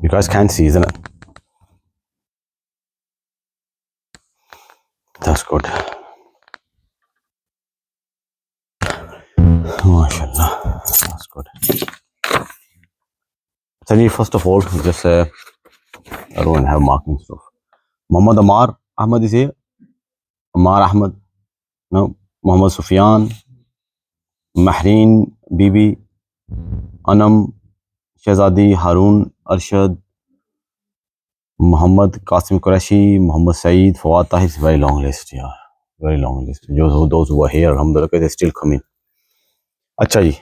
You guys can see, isn't it? That's good. MashaAllah. That's good. Tell you first of all, just I don't have marking stuff. Muhammad Amar Ahmad is here. Amar Ahmad. No. Muhammad Sufyan. Mahreen Bibi. Anam Shahzadi Harun Arshad. Muhammad Qasim Qureshi. Muhammad Saeed Fawad Tahir. It's a very long list, yeah. Very long list. Those who are here, alhamdulillah, they're still coming. अच्छा जी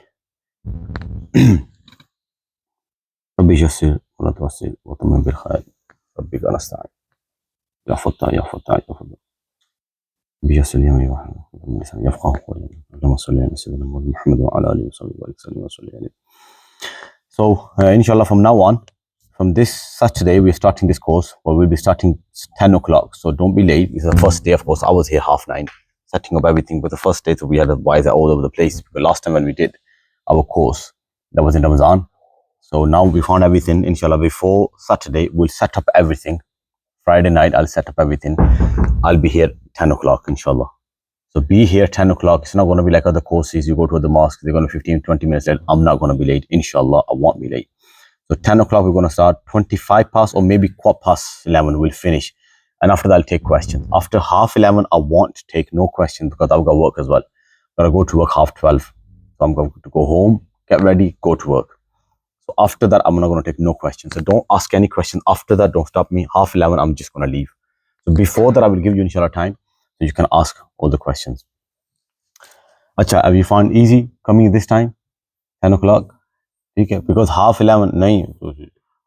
ربي ييسر ولا توسل وتمم بالخير ربك نستعين يا فتاح يا فتاح يا فتاح بيسر يومي واحد يفقه قولي اللهم صل على سيدنا محمد وعلى اله وصحبه وسلم عليه. So inshallah, from now on, from this Saturday, we're starting this course. Well, we'll be starting 10 o'clock, so don't be late. It's the first day, of course. I was here 9:30 setting up everything, but the first day, so we had the wires all over the place. But last time when we did our course, that was in Ramadan. So now we found everything. Inshallah, before Saturday, we'll set up everything. Friday night, I'll set up everything. I'll be here 10 o'clock, inshallah. So be here 10 o'clock. It's not going to be like other courses. You go to the mosque, they're going to 15, 20 minutes late. I'm not going to be late. Inshallah, I won't be late. So 10 o'clock, we're going to start. 25 past or maybe 11, we'll finish. And after that, I'll take questions. After 11:30, I won't take no questions because I've got work as well. Got to go to work 12:30. So I'm going to go home, get ready, go to work. So after that, I'm not going to take no questions. So don't ask any questions. After that, don't stop me. 11:30, I'm just going to leave. So before that, I will give you inshallah time so you can ask all the questions. Acha, have you found easy coming this time? 10 o'clock? Okay, because 11:30, nahin.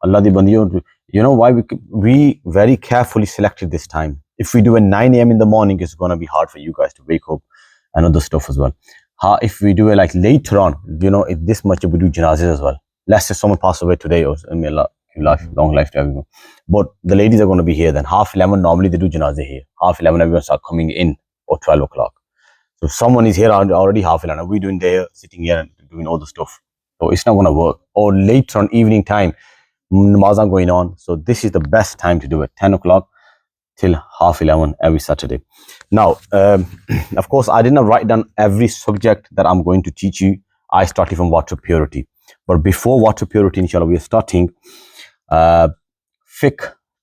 Allah di bandiyon. You know why we very carefully selected this time. If we do a 9 a.m. in the morning, it's going to be hard for you guys to wake up and other stuff as well. If we do it like later on, you know, if this much we do janazas as well. Let's say someone passed away today, or may Allah give long life to everyone. But the ladies are going to be here then. 11:30, normally they do janazah here. 11:30, everyone start coming in, or 12 o'clock. So someone is here already 11:30. We're doing there, sitting here and doing all the stuff. So it's not going to work. Or later on evening time, namaz are going on. So this is the best time to do it. 10 o'clock till 11:30 every Saturday. Now, of course, I did not write down every subject that I'm going to teach you. I started from water purity. But before water purity, inshallah, we are starting fiqh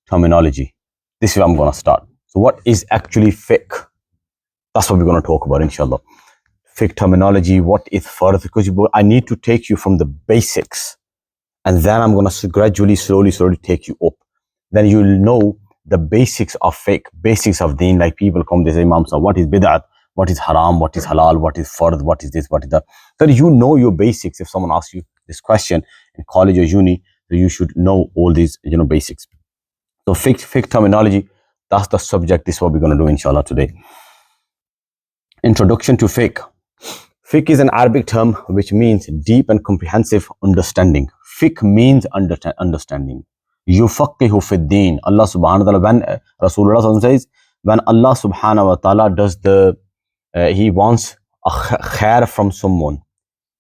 terminology. This is where I'm going to start. So what is actually fiqh? That's what we're going to talk about, inshallah. Fiqh terminology, what is fardh? Because I need to take you from the basics. And then I'm going to gradually, slowly take you up. Then you'll know the basics of fiqh, basics of deen. Like people come, they say, Imam Sahib, what is bid'at? What is haram? What is halal? What is fardh? What is this? What is that? So you know your basics. If someone asks you this question in college or uni, so you should know all these, you know, basics. So fiqh terminology, that's the subject. This is what we're going to do, inshallah, today. Introduction to fiqh. Fiqh is an Arabic term which means deep and comprehensive understanding. Fiqh means understanding. Yufaqihu fi din. Allah subhanahu wa ta'ala, when Rasulullah says, when Allah subhanahu wa ta'ala does he wants a khair from someone.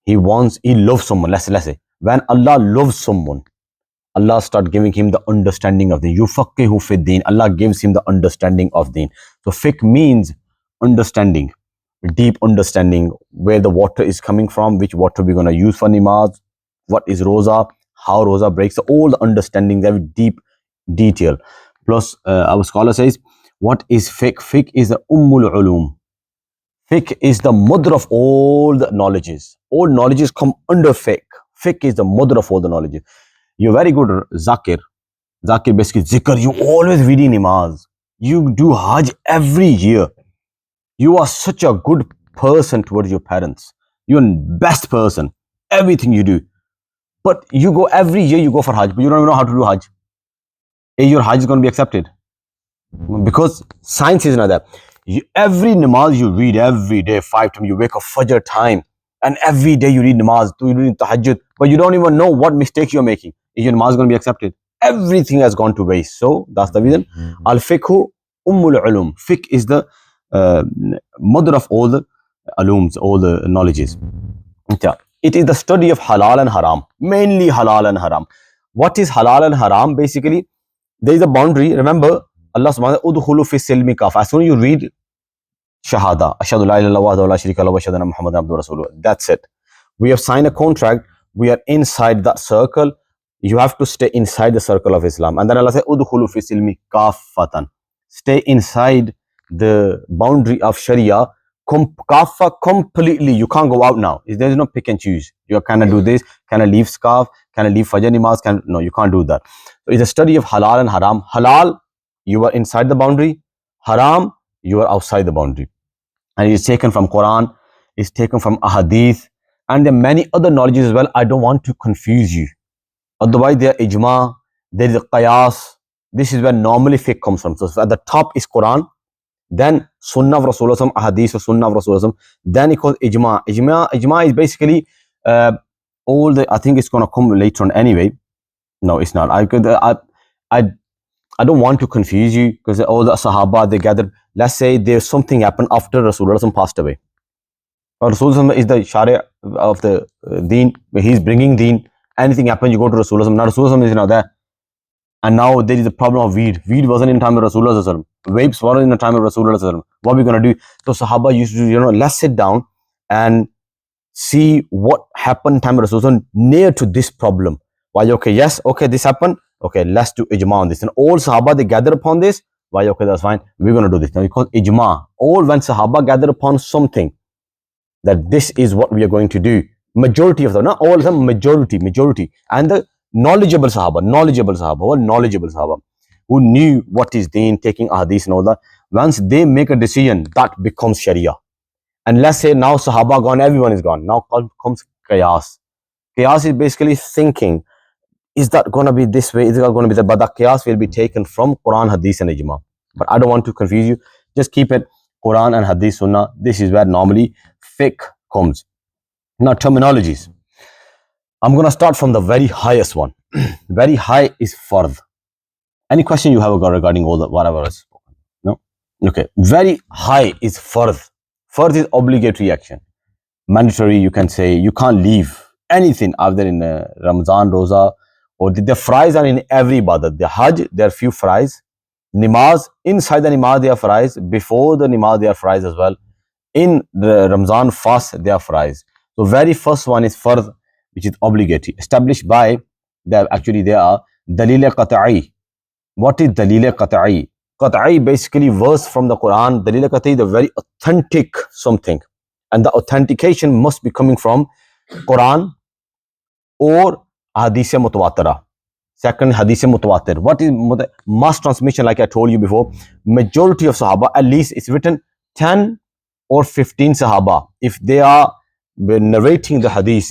He loves someone. Let's say, when Allah loves someone, Allah start giving him the understanding of the yufaqihu fi din. Allah gives him the understanding of deen. So fiqh means understanding, deep understanding, where the water is coming from, which water we're going to use for namaz, what is roza, how roza breaks, so all the understanding, very deep detail. Plus, our scholar says, what is fiqh? Fiqh is the Uloom. Fiqh is the mother of all the knowledges. All knowledges come under fiqh. Fiqh is the mother of all the knowledges. You're very good zakir. Zakir basically zikr. You always reading namaz. You do hajj every year. You are such a good person towards your parents. You're the best person. Everything you do. But you go every year, you go for hajj, but you don't even know how to do hajj. Your hajj is going to be accepted. Because science is not that. Every namaz you read every day, 5 times, you wake up fajr time, and every day you read namaz, you read tahajjud, but you don't even know what mistake you're making. Is your namaz going to be accepted? Everything has gone to waste. So that's the reason. Al-fiqhu Uloom. Fiqh is the mother of all the ulooms, all the knowledges. It is the study of halal and haram, mainly halal and haram. What is halal and haram? Basically, there is a boundary. Remember, Allah subhanahu wa ta'ala, udkhulu fi silmi kaf. As soon as you read Shahada, Ashhadu la ilaha illallah wa la sharika lahu wa ashhadu anna Muhammadan abduhu wa rasuluh. That's it. We have signed a contract. We are inside that circle. You have to stay inside the circle of Islam. And then Allah says, udkhulu fi silmi kaffatan. Stay inside the boundary of Sharia. Kaffa completely. You can't go out now. There is no pick and choose. You cannot do this. Can I leave scarf? Can I leave fajr namaz? No, you can't do that. So it's a study of halal and haram. Halal, you are inside the boundary. Haram, you are outside the boundary. And it is taken from Quran, it's taken from Ahadith, and there are many other knowledges as well. I don't want to confuse you. Otherwise, there are ijma, there is a qiyas. This is where normally fiqh comes from. So at the top is Quran, then Sunnah of Rasulullah, Ahadith of Sunnah of Rasulullah, then it calls ijma. Ijma is basically all the, I think it's going to come later on anyway. No, it's not. I don't want to confuse you because all the Sahaba, they gathered. Let's say there's something happened after Rasulullah passed away. Rasulullah is the Sharia of the Deen. He's bringing Deen. Anything happens, you go to Rasulullah. Now Rasulullah is not there. And now there is a problem of weed. Weed wasn't in time of Rasulullah. Vapes weren't in the time of Rasulullah. What are we going to do? So Sahaba used to do, let's sit down and see what happened in time of Rasulullah near to this problem. Why, okay, yes, okay, this happened. Okay, let's do ijma on this. And all Sahaba, they gather upon this. Why, okay, that's fine. We're going to do this. Now, because ijma, all when Sahaba gather upon something, that this is what we are going to do. Majority of them, not all of them, majority. And the knowledgeable Sahaba, who knew what is deen, taking ahadith and all that, once they make a decision, that becomes Sharia. And let's say now Sahaba gone, everyone is gone. Now comes qiyas. Qiyas is basically thinking, is that going to be this way? Is that going to be that? But the qiyas will be taken from Quran, Hadith and Ijma. But I don't want to confuse you. Just keep it Quran and Hadith, Sunnah. This is where normally fiqh comes. Now, terminologies. I'm going to start from the very highest one. Very high is Fardh. Any question you have regarding all that, whatever is spoken? No? Okay. Very high is Fardh. Fardh is obligatory action. Mandatory, you can say, you can't leave anything either in Ramzan, Roza, or the fries are in every ibadat. The Hajj, there are few fries. Namaz, inside the namaz, there are fries. Before the namaz, there are fries as well. In the Ramzan fast, there are fries. So very first one is Fardh, which is obligatory. Established by, there are Dalil Qata'i. What is Dalil Qata'i? Qata'i basically verse from the Quran. Dalil Qata'i, the very authentic something. And the authentication must be coming from Quran or Hadith Mutawatira. Second, Hadith Mutawatir. What is mass transmission? Like I told you before, majority of Sahaba, at least it's written 10 or 15 Sahaba. If they are narrating the Hadith,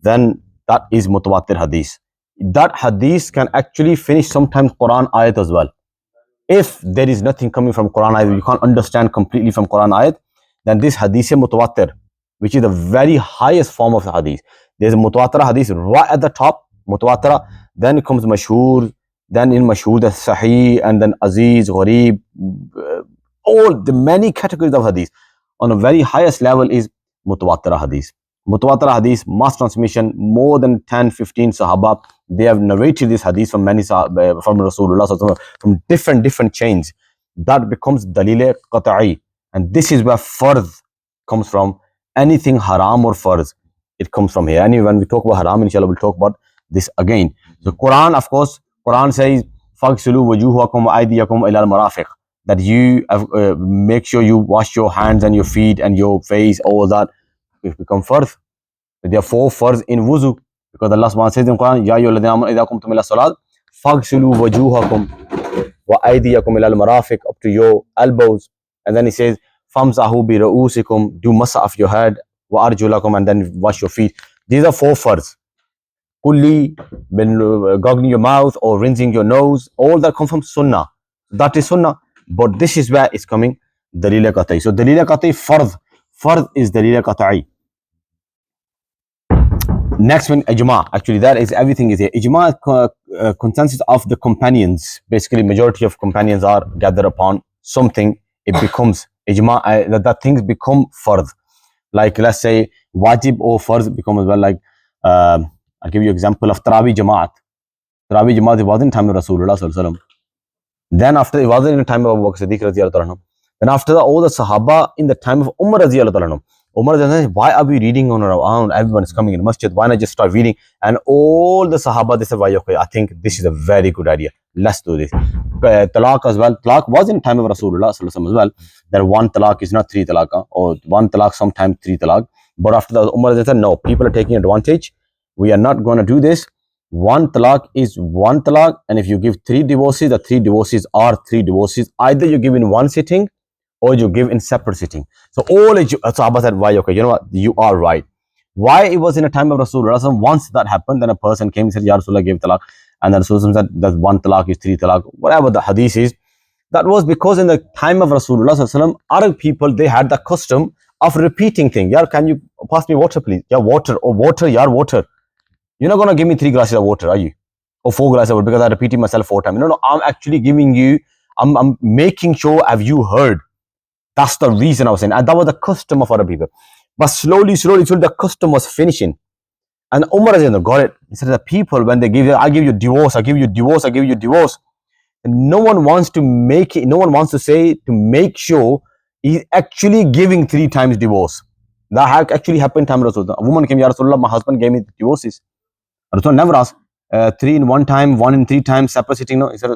then that is Mutawatir Hadith. That Hadith can actually finish sometimes Quran ayat as well. If there is nothing coming from Quran ayat, you can't understand completely from Quran ayat, then this Hadith Mutawatir, which is the very highest form of the Hadith. There's a Mutawatira Hadith right at the top, Mutawatira, then it comes Mashhur, then in Mashhur, the Sahih, and then Aziz, Gharib, all the many categories of Hadith. On a very highest level is Mutawatira Hadith. Mutawatira Hadith, mass transmission, more than 10, 15 Sahaba, they have narrated this Hadith from many Sahaba, from Rasulullah, from different chains. That becomes Dalil Qata'i. And this is where Fardh comes from. Anything haram or Fardh, it comes from here. Anyway, when we talk about haram, inshallah, we'll talk about this again. So Quran, of course, Quran says, فَاغْسِلُوا وَجُوهَكُمْ وَأَيْدِيَكُمْ إِلَى الْمَرَافِقِ, that you make sure you wash your hands and your feet and your face, all that. It becomes Fardh. There are 4 Fardh in wuzu, because Allah subhanahu wa ta'ala says in Quran, يَا أَيُّهَا الَّذِينَ آمَنُوا إِذَا قُمْتُمْ إِلَى الصَّلَاةِ فَاغْسِلُوا وَجُوهَكُمْ وَأَيْدِيَكُمْ إِلَى الْمَرَافِقِ, up to your elbows. And then he says, فَامْسَحُوا بِرُؤُوسِكُمْ, do masa of your head, وَأَرْجُلَكُمْ, and then wash your feet. These are 4 Fardh. Kulli, goggling your mouth or rinsing your nose, all that come from Sunnah. That is Sunnah. But this is where it's coming, Dalil Qata'i. So Dalil Qata'i, Fardh. Fardh is Dalil Qata'i. Next one, Ijma. Actually, that is everything is here. Ijma consensus of the companions. Basically, majority of companions are gathered upon something. It becomes Ijma. That things become Fardh. Like let's say, Wajib or Fardh become as well. Like I'll give you example of Tarawih Jamaat. Tarawih Jamaat, it wasn't in time of Rasulullah sallallahu alaihi wasallam. Then after, it wasn't in the time of Abu Bakr Siddiq radiyallahu anhu. Then after that, all the Sahaba in the time of Umar radiyallahu anhu. Umar said, why are we reading on our own? Everyone is coming in the masjid. Why not just start reading? And all the Sahaba, they said, why, okay, I think this is a very good idea. Let's do this. Talaq as well. Talaq was in time of Rasulullah sallallahu alaihi wasallam as well. Then one talaq is not three talaq, or one talaq sometimes three talaq. But after that, Umar said, no, people are taking advantage. We are not going to do this. One talaq is one talaq, and if you give three divorces, the three divorces are three divorces. Either you give in one sitting or you give in separate sitting. So all Sahaba said, why, okay, you know what, you are right. Why it was in a time of Rasulullah? Once that happened, then a person came and said, Ya Rasulullah gave talaq, and then Rasulullah said that one talaq is three talaq, whatever the hadith is. That was because in the time of Rasulullah, Arab people, they had the custom of repeating things. Yar, can you pass me water, please? Yeah, water, or water, yar, water. You're not going to give me 3 glasses of water, are you? Or 4 glasses of water, because I repeated myself 4 times. No, I'm actually giving you, I'm making sure, have you heard? That's the reason I was saying. And that was the custom of other people. But slowly, the custom was finishing. And Umar got it. He said, the people, when they give you, I give you divorce, I give you divorce, I give you divorce. And no one wants to make it, no one wants to say, to make sure he's actually giving 3 times divorce. That actually happened time Rasulullah. A woman came, Ya Rasulullah, my husband gave me divorces. Rasulullah never asked 3 in 1 time, 1 in 3 times, separate sitting. No, he said,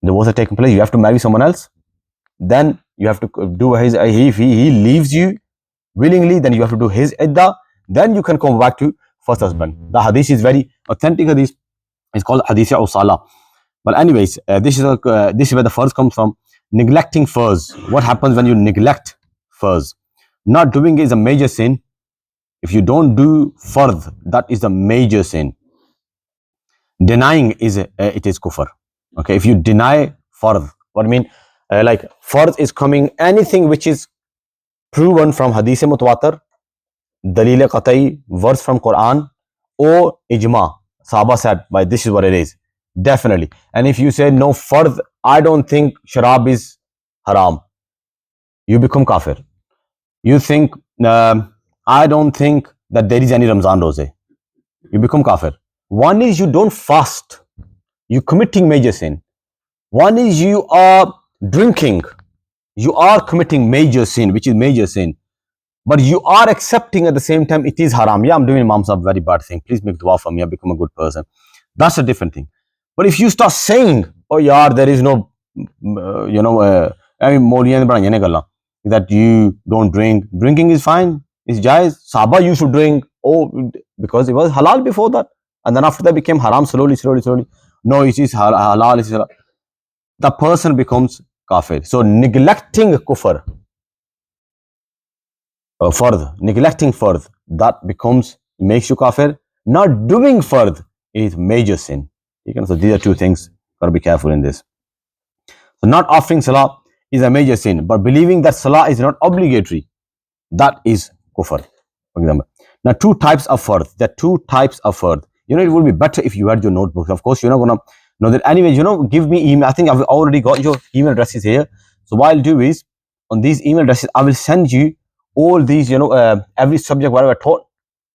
divorce has taken place. You have to marry someone else. Then you have to do his, if he leaves you willingly, then you have to do his iddah. Then you can come back to first husband. The hadith is very authentic hadith. It's called hadith Usala. But anyways, this is where the fardh comes from. Neglecting fardh. What happens when you neglect fardh? Not doing it is a major sin. If you don't do fardh, that is a major sin. Denying is it is kufr. Okay, if you deny fardh, what I mean, like fardh is coming, anything which is proven from hadith mutawatir, dalil qat'i, verse from Quran, or ijma. Sahaba said, by this is what it is. Definitely. And if you say no fardh, I don't think sharab is haram, you become kafir. You think I don't think that there is any Ramzan Rosé, you become kafir. One is you don't fast, you're committing major sin. One is you are drinking, you are committing major sin, which is major sin. But you are accepting at the same time it is haram. Yeah, I'm doing Imam Sahib very bad thing. Please make dua for me, I become a good person. That's a different thing. But if you start saying, oh yeah, there is no, that you don't drink. Drinking is fine. It's jais. Sahaba used to drink, because it was halal before that. And then after that became haram slowly. No, it is halal. It is halal. The person becomes kafir. So neglecting kufr, fardh, neglecting fardh, that makes you kafir. Not doing fardh is major sin. So these are 2 things. Gotta be careful in this. So not offering salah is a major sin, but believing that salah is not obligatory, that is kufr. For example, now 2 types of fardh. There are 2 types of fardh. It would be better if you had your notebooks. Of course, you're not gonna know that. Anyway, give me email. I think I've already got your email addresses here. So what I'll do is, on these email addresses, I will send you all these, every subject whatever I taught,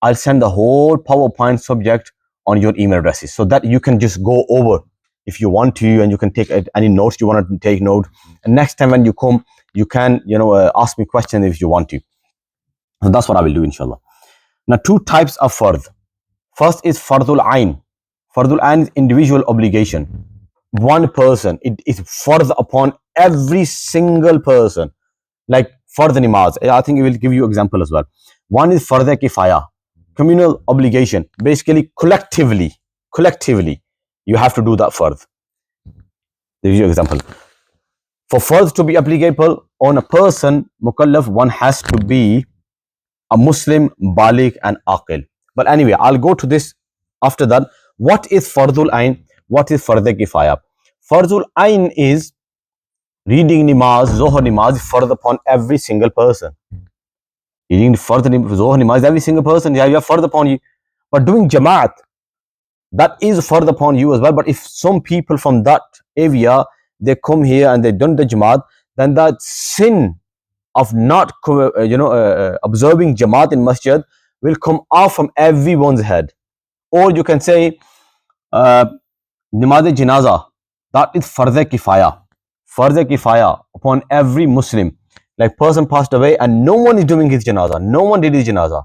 I'll send the whole PowerPoint subject on your email addresses, so that you can just go over if you want to, and you can take any notes you want to take note. And next time when you come, you can, ask me questions if you want to. So that's what I will do, inshallah. Now 2 types of fardh. First is fardhul ayn. Fardhul ayn is individual obligation. One person, it is fardh upon every single person. Like fardh namaz. I think it will give you example as well. One is fardh kifaya, communal obligation. Basically, collectively, you have to do that fardh. Give you example. For fardh to be applicable on a person, mukallaf, one has to be a Muslim, baligh and aqil. But anyway, I'll go to this after that. What is fardhul ayn? What is fardh kifaya? Fardhul ayn is reading namaz, zohar namaz, fardh upon every single person. Reading fardh zohar namaz, every single person, you have fardh upon you. But doing jamaat, that is fardh upon you as well. But if some people from that area, they come here and they don't the jamaat, then that sin of not observing jamaat in masjid will come off from everyone's head. Or you can say, Namaz Janaza, that is Fardh Kifaya. Fardh Kifaya upon every Muslim. Like person passed away and no one is doing his Janaza, no one did his Janaza.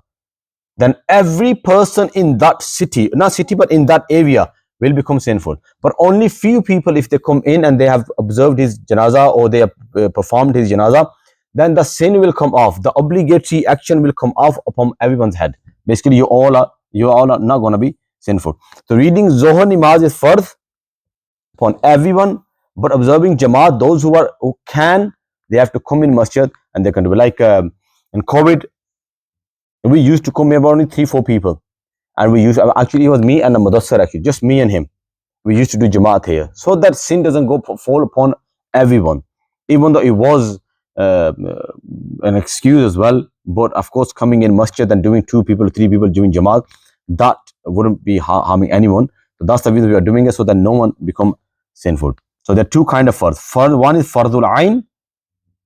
Then every person in that city, not city, but in that area will become sinful. But only few people, if they come in and they have observed his Janaza or they have performed his Janaza, then the sin will come off. The obligatory action will come off upon everyone's head. Basically, you all are not going to be sinful. So reading Zohar Namaz is Fardh upon everyone, but observing Jamaat, those who can, they have to come in masjid and they can do it. Like in COVID, we used to come maybe only 3-4 people, and we used, actually it was me and the Mudassar, actually just me and him. We used to do Jamaat here, so that sin doesn't fall upon everyone, even though it was an excuse as well. But of course, coming in masjid and doing 2 people, 3 people doing Jamaat, that wouldn't be harming anyone. So that's the reason we are doing it, so that no one become sinful. So there are 2 kind of fardh. One is fardhul ain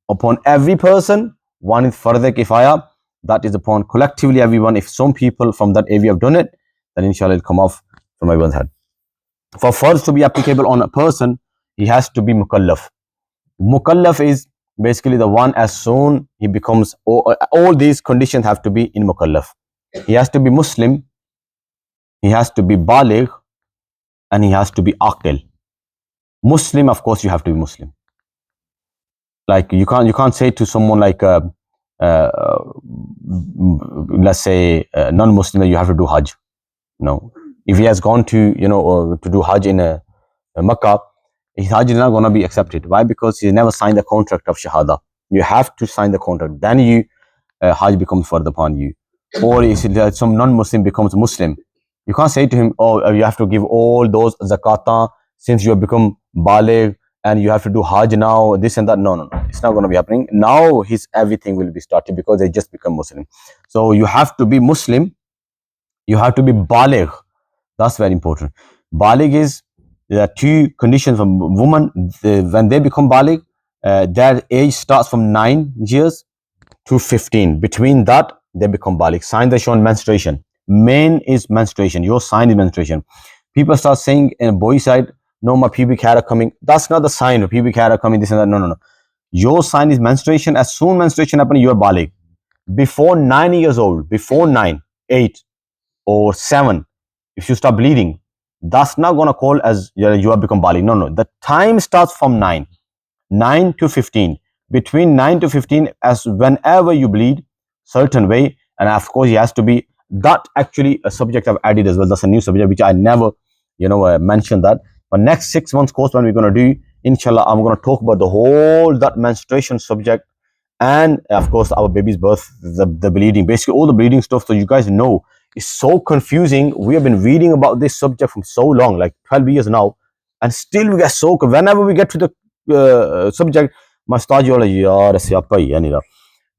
upon every person. One is fardh kifaya, that is upon collectively everyone. If some people from that area have done it, then inshallah it'll come off from everyone's head. For fardh to be applicable on a person, he has to be mukallaf. Mukallaf is basically the one, as soon he becomes, all these conditions have to be in mukallaf. He has to be Muslim, he has to be baligh, and he has to be aqil. Muslim, of course, you have to be Muslim. Like you can't say to someone like let's say non-Muslim that you have to do Hajj. No, if he has gone to to do Hajj in Makkah, his Hajj is not going to be accepted. Why? Because he never signed the contract of Shahada. You have to sign the contract, then you Hajj becomes further upon you. Or if some non-Muslim becomes Muslim, you can't say to him, oh, you have to give all those zakata since you have become baligh, and you have to do Hajj now, this and that. No, it's not going to be happening. Now his everything will be started because they just become Muslim. So you have to be Muslim, you have to be baligh. That's very important. Baligh is, there are 2 conditions for women. When they become baligh, their age starts from 9 years to 15. Between that, they become baligh. Signs are shown menstruation. Main is menstruation. Your sign is menstruation. People start saying in a boy side, no, my pubic hair are coming. That's not the sign of pubic hair are coming, this and that. No. Your sign is menstruation. As soon menstruation happens, you are baligh. Before 9 years old, before 9, 8 or 7, if you start bleeding, that's not going to call as you have become baligh. No. The time starts from 9 to 15. Between 9 to 15, as whenever you bleed, certain way, and of course he has to be, that actually a subject I've added as well. That's a new subject which I never mentioned that. But next 6 months course when we're going to do, inshallah, I'm going to talk about the whole that menstruation subject, and of course our baby's birth, the bleeding, basically all the bleeding stuff. So you guys know, it's so confusing. We have been reading about this subject from so long, like 12 years now, and still we get so, whenever we get to the subject, my stage always,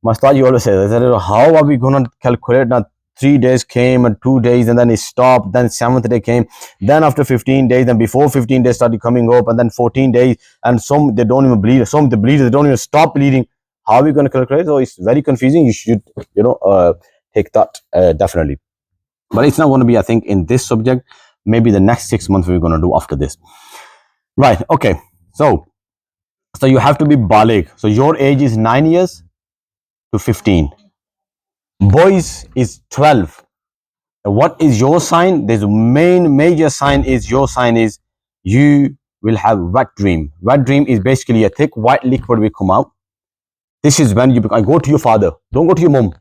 my stage always says, how are we going to calculate now? 3 days came and 2 days, and then it stopped. Then 7th day came. Then after 15 days, then before 15 days started coming up, and then 14 days, and some they don't even bleed. Some they bleed, they don't even stop bleeding. How are we going to calculate? So it's very confusing. You should take that definitely. But it's not going to be, I think, in this subject. Maybe the next 6 months we're going to do after this. Right. Okay. So you have to be baligh. So your age is 9 years to 15. Boys is 12. What is your sign? There's a major sign is, your sign is you will have wet dream. Wet dream is basically a thick white liquid will come out. This is when you go to your father. Don't go to your mom.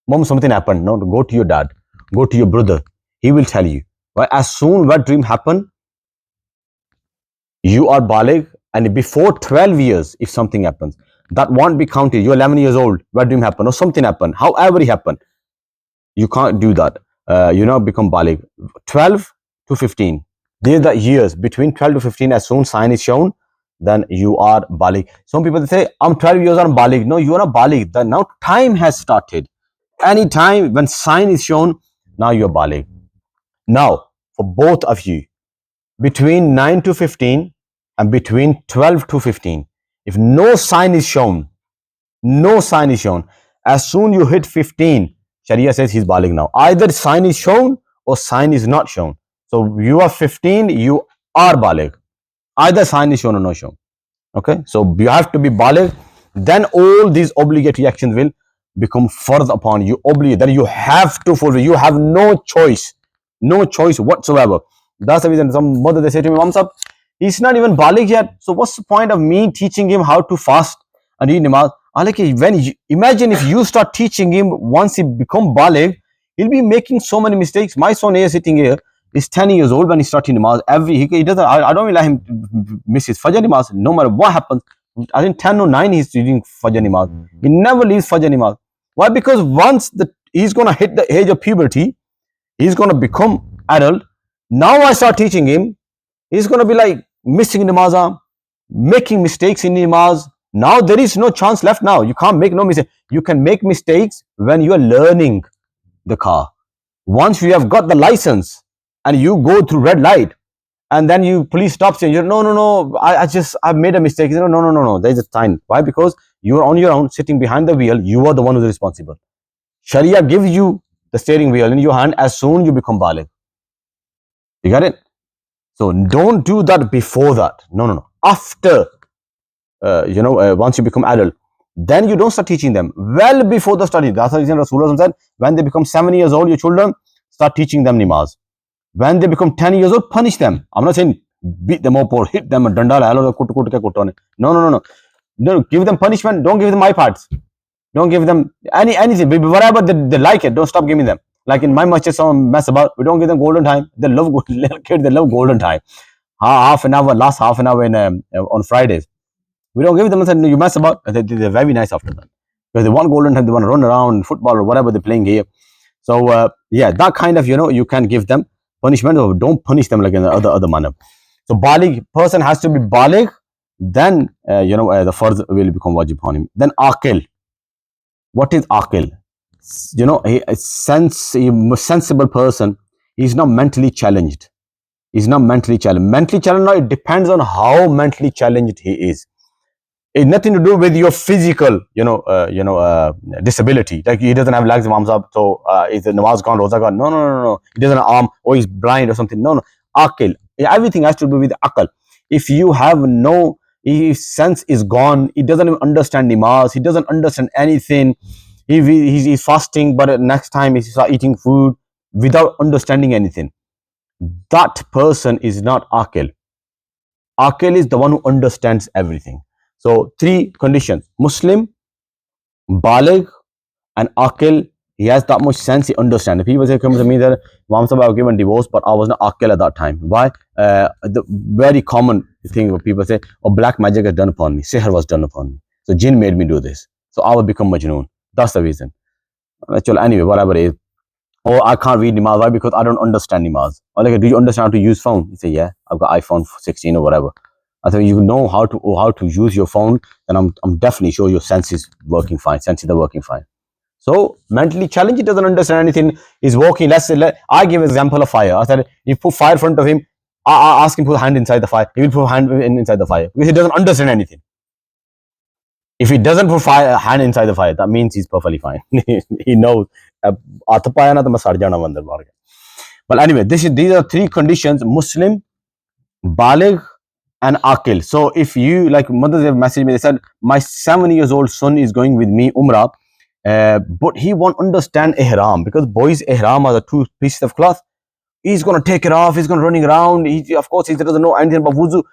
Mom, something happened. No, go to your dad. Go to your brother. He will tell you. Right? As soon wet dream happen, you are baligh, and before 12 years, if something happens, that won't be counted. You're 11 years old, wet dream happen or something happen, however it happened, you can't do that. Become baligh. 12 to 15. These are the years between 12 to 15. As soon sign is shown, then you are baligh. Some people say, I'm 12 years, I'm baligh. No, you are not baligh. Now time has started. Any time when sign is shown, now you're baligh. Now, for both of you, between 9 to 15 and between 12 to 15, if no sign is shown, as soon you hit 15, Sharia says he's baligh now. Either sign is shown or sign is not shown. So you are 15, you are baligh. Either sign is shown or not shown. Okay, so you have to be baligh. Then all these obligatory actions will become fardh upon you. Obligate. Then you have to fulfill. You have no choice, no choice whatsoever. That's the reason some mother they say to me, Mom, sab, he's not even baligh yet. So what's the point of me teaching him how to fast and read namaz? Like imagine if you start teaching him once he become baligh, he'll be making so many mistakes. My son here sitting here is 10 years old when he starts namaz. He doesn't. I don't let him miss his fajr namaz. No matter what happens. I think 10 or 9 he's reading fajr namaz. He never leaves fajr namaz. Why? Because once he's gonna hit the age of puberty, he's gonna become adult. Now I start teaching him. He's gonna be like missing namaz, making mistakes in namaz. Now there is no chance left. Now you can't make no mistake. You can make mistakes when you are learning the car. Once you have got the license and you go through red light, and then police stops you and you're no, I've made a mistake. No, there's a sign. Why? Because you're on your own, sitting behind the wheel. You are the one who's responsible. Sharia gives you the steering wheel in your hand as soon you become baligh. You got it? So don't do that before that. No. After, once you become adult, then you don't start teaching them. Well before the study. That's the reason Rasulullah said, when they become 7 years old, your children, start teaching them namaz. When they become 10 years old, punish them. I'm not saying beat them up or hit them or danda. No. Give them punishment. Don't give them iPads. Don't give them anything. Whatever they like it, don't stop giving them. Like in my masjid, someone mess about. We don't give them golden time. They love kids. They love golden time. Half an hour, last half an hour on Fridays. We don't give them. And you mess about. They're very nice after that because they want golden time. They want to run around football or whatever they're playing here. So that kind of you can give them punishment, or don't punish them like in the other manner. So baligh person has to be baligh, then the fardh will become wajib on him. Then aqil. What is aqil? A sensible person. He's not mentally challenged. He's not mentally challenged. Mentally challenged now, it depends on how mentally challenged he is. It's nothing to do with your physical, disability. Like he doesn't have legs, arms up, so is the namaz gone, roza gone? No. He doesn't have arm, or he's blind or something. No. Aqil. Everything has to do with aql. If you have his sense is gone, he doesn't even understand namaz, he doesn't understand anything. He's fasting, but next time he starts eating food without understanding anything. That person is not aqil. Aqil is the one who understands everything. So 3 conditions: Muslim, baligh, and aqil. He has that much sense, he understands. People say, come to me that, Mom, I was given divorce, but I was not aqil at that time. Why? The very common thing where people say, black magic is done upon me, sihr was done upon me. So jinn made me do this. So I will become majnoon. That's the reason. Anyway, whatever it is. Or I can't read namaz. Why? Because I don't understand namaz. Or like, do you understand how to use phone? You say, yeah, I've got iPhone 16 or whatever. I think you know how to use your phone, then I'm definitely sure your senses working fine. Senses are working fine. So mentally challenged, he doesn't understand anything. He's walking. Let's say I give an example of fire. I said, you put fire in front of him, I ask him to put a hand inside the fire. He will put a hand inside the fire because he doesn't understand anything. If he doesn't put a hand inside the fire, that means he's perfectly fine. He knows. But anyway, these are 3 conditions: Muslim, baligh, and aqil. So if you, like mothers have messaged me, they said, my 7 years old son is going with me umrah, but he won't understand ihram, because boys ihram are the 2 pieces of cloth. He's going to take it off, he's going to running around. Of course, he doesn't know anything about wuzu.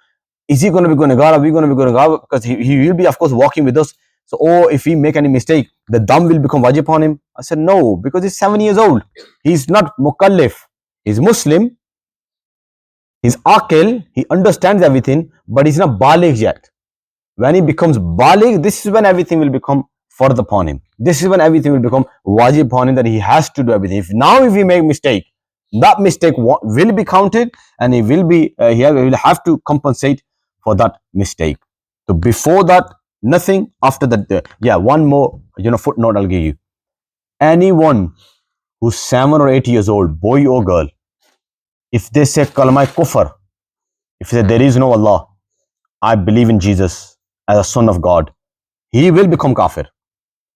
Is he going to be going to Are we going to be going to because he will be, of course, walking with us. So, or if he make any mistake, the dam will become wajib on him. I said, no, because he's 7 years old. He's not mukallif. He's Muslim. He's aqil. He understands everything, but he's not baligh yet. When he becomes baligh, this is when everything will become fardh upon him. This is when everything will become wajib upon him, that he has to do everything. If he make mistake, that mistake will be counted, and he will have to compensate for that mistake. So before that, nothing. After that, one more footnote I'll give you. Anyone who's 7 or 8 years old, boy or girl, if they say kalma kufr, if they say there is no Allah, I believe in Jesus as a son of God, he will become kafir,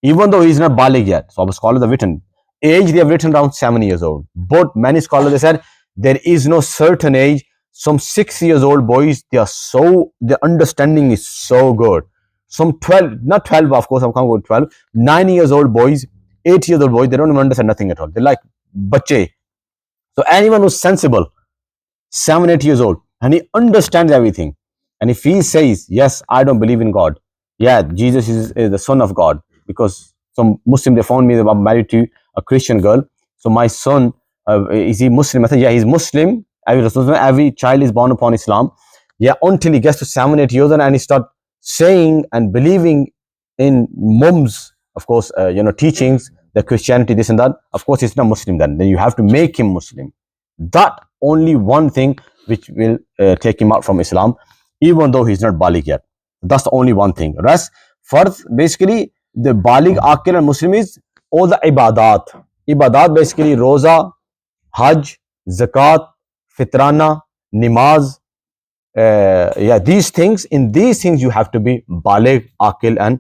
even though he is not baligh yet. So our scholars have written, age they have written around 7 years old. But many scholars they said there is no certain age. Some 6 years old boys, the understanding is so good. Some 12, not 12, of course, I can't go 12, 9 years old boys, 8 years old boys, they don't even understand nothing at all. They're like bache. So anyone who's sensible, 7, 8 years old, and he understands everything. And if he says, yes, I don't believe in God, yeah, Jesus is the son of God, because some Muslim, they found me, I'm married to a Christian girl. So my son, is he Muslim? I said, yeah, he's Muslim. Every child is born upon Islam. Yeah, until he gets to 7, 8 years old and he start saying and believing in mums, of course, teachings, the Christianity, this and that. Of course, he's not Muslim then. Then you have to make him Muslim. That only one thing which will take him out from Islam, even though he's not Baligh yet. That's the only one thing. Rest, Fardh, basically, the Baligh, Aqil and Muslim is all the ibadat. Ibadat, basically, Roza, Hajj, Zakat, Fitrana, Nimaz. Yeah, these things, in these things you have to be Baligh, Aqil and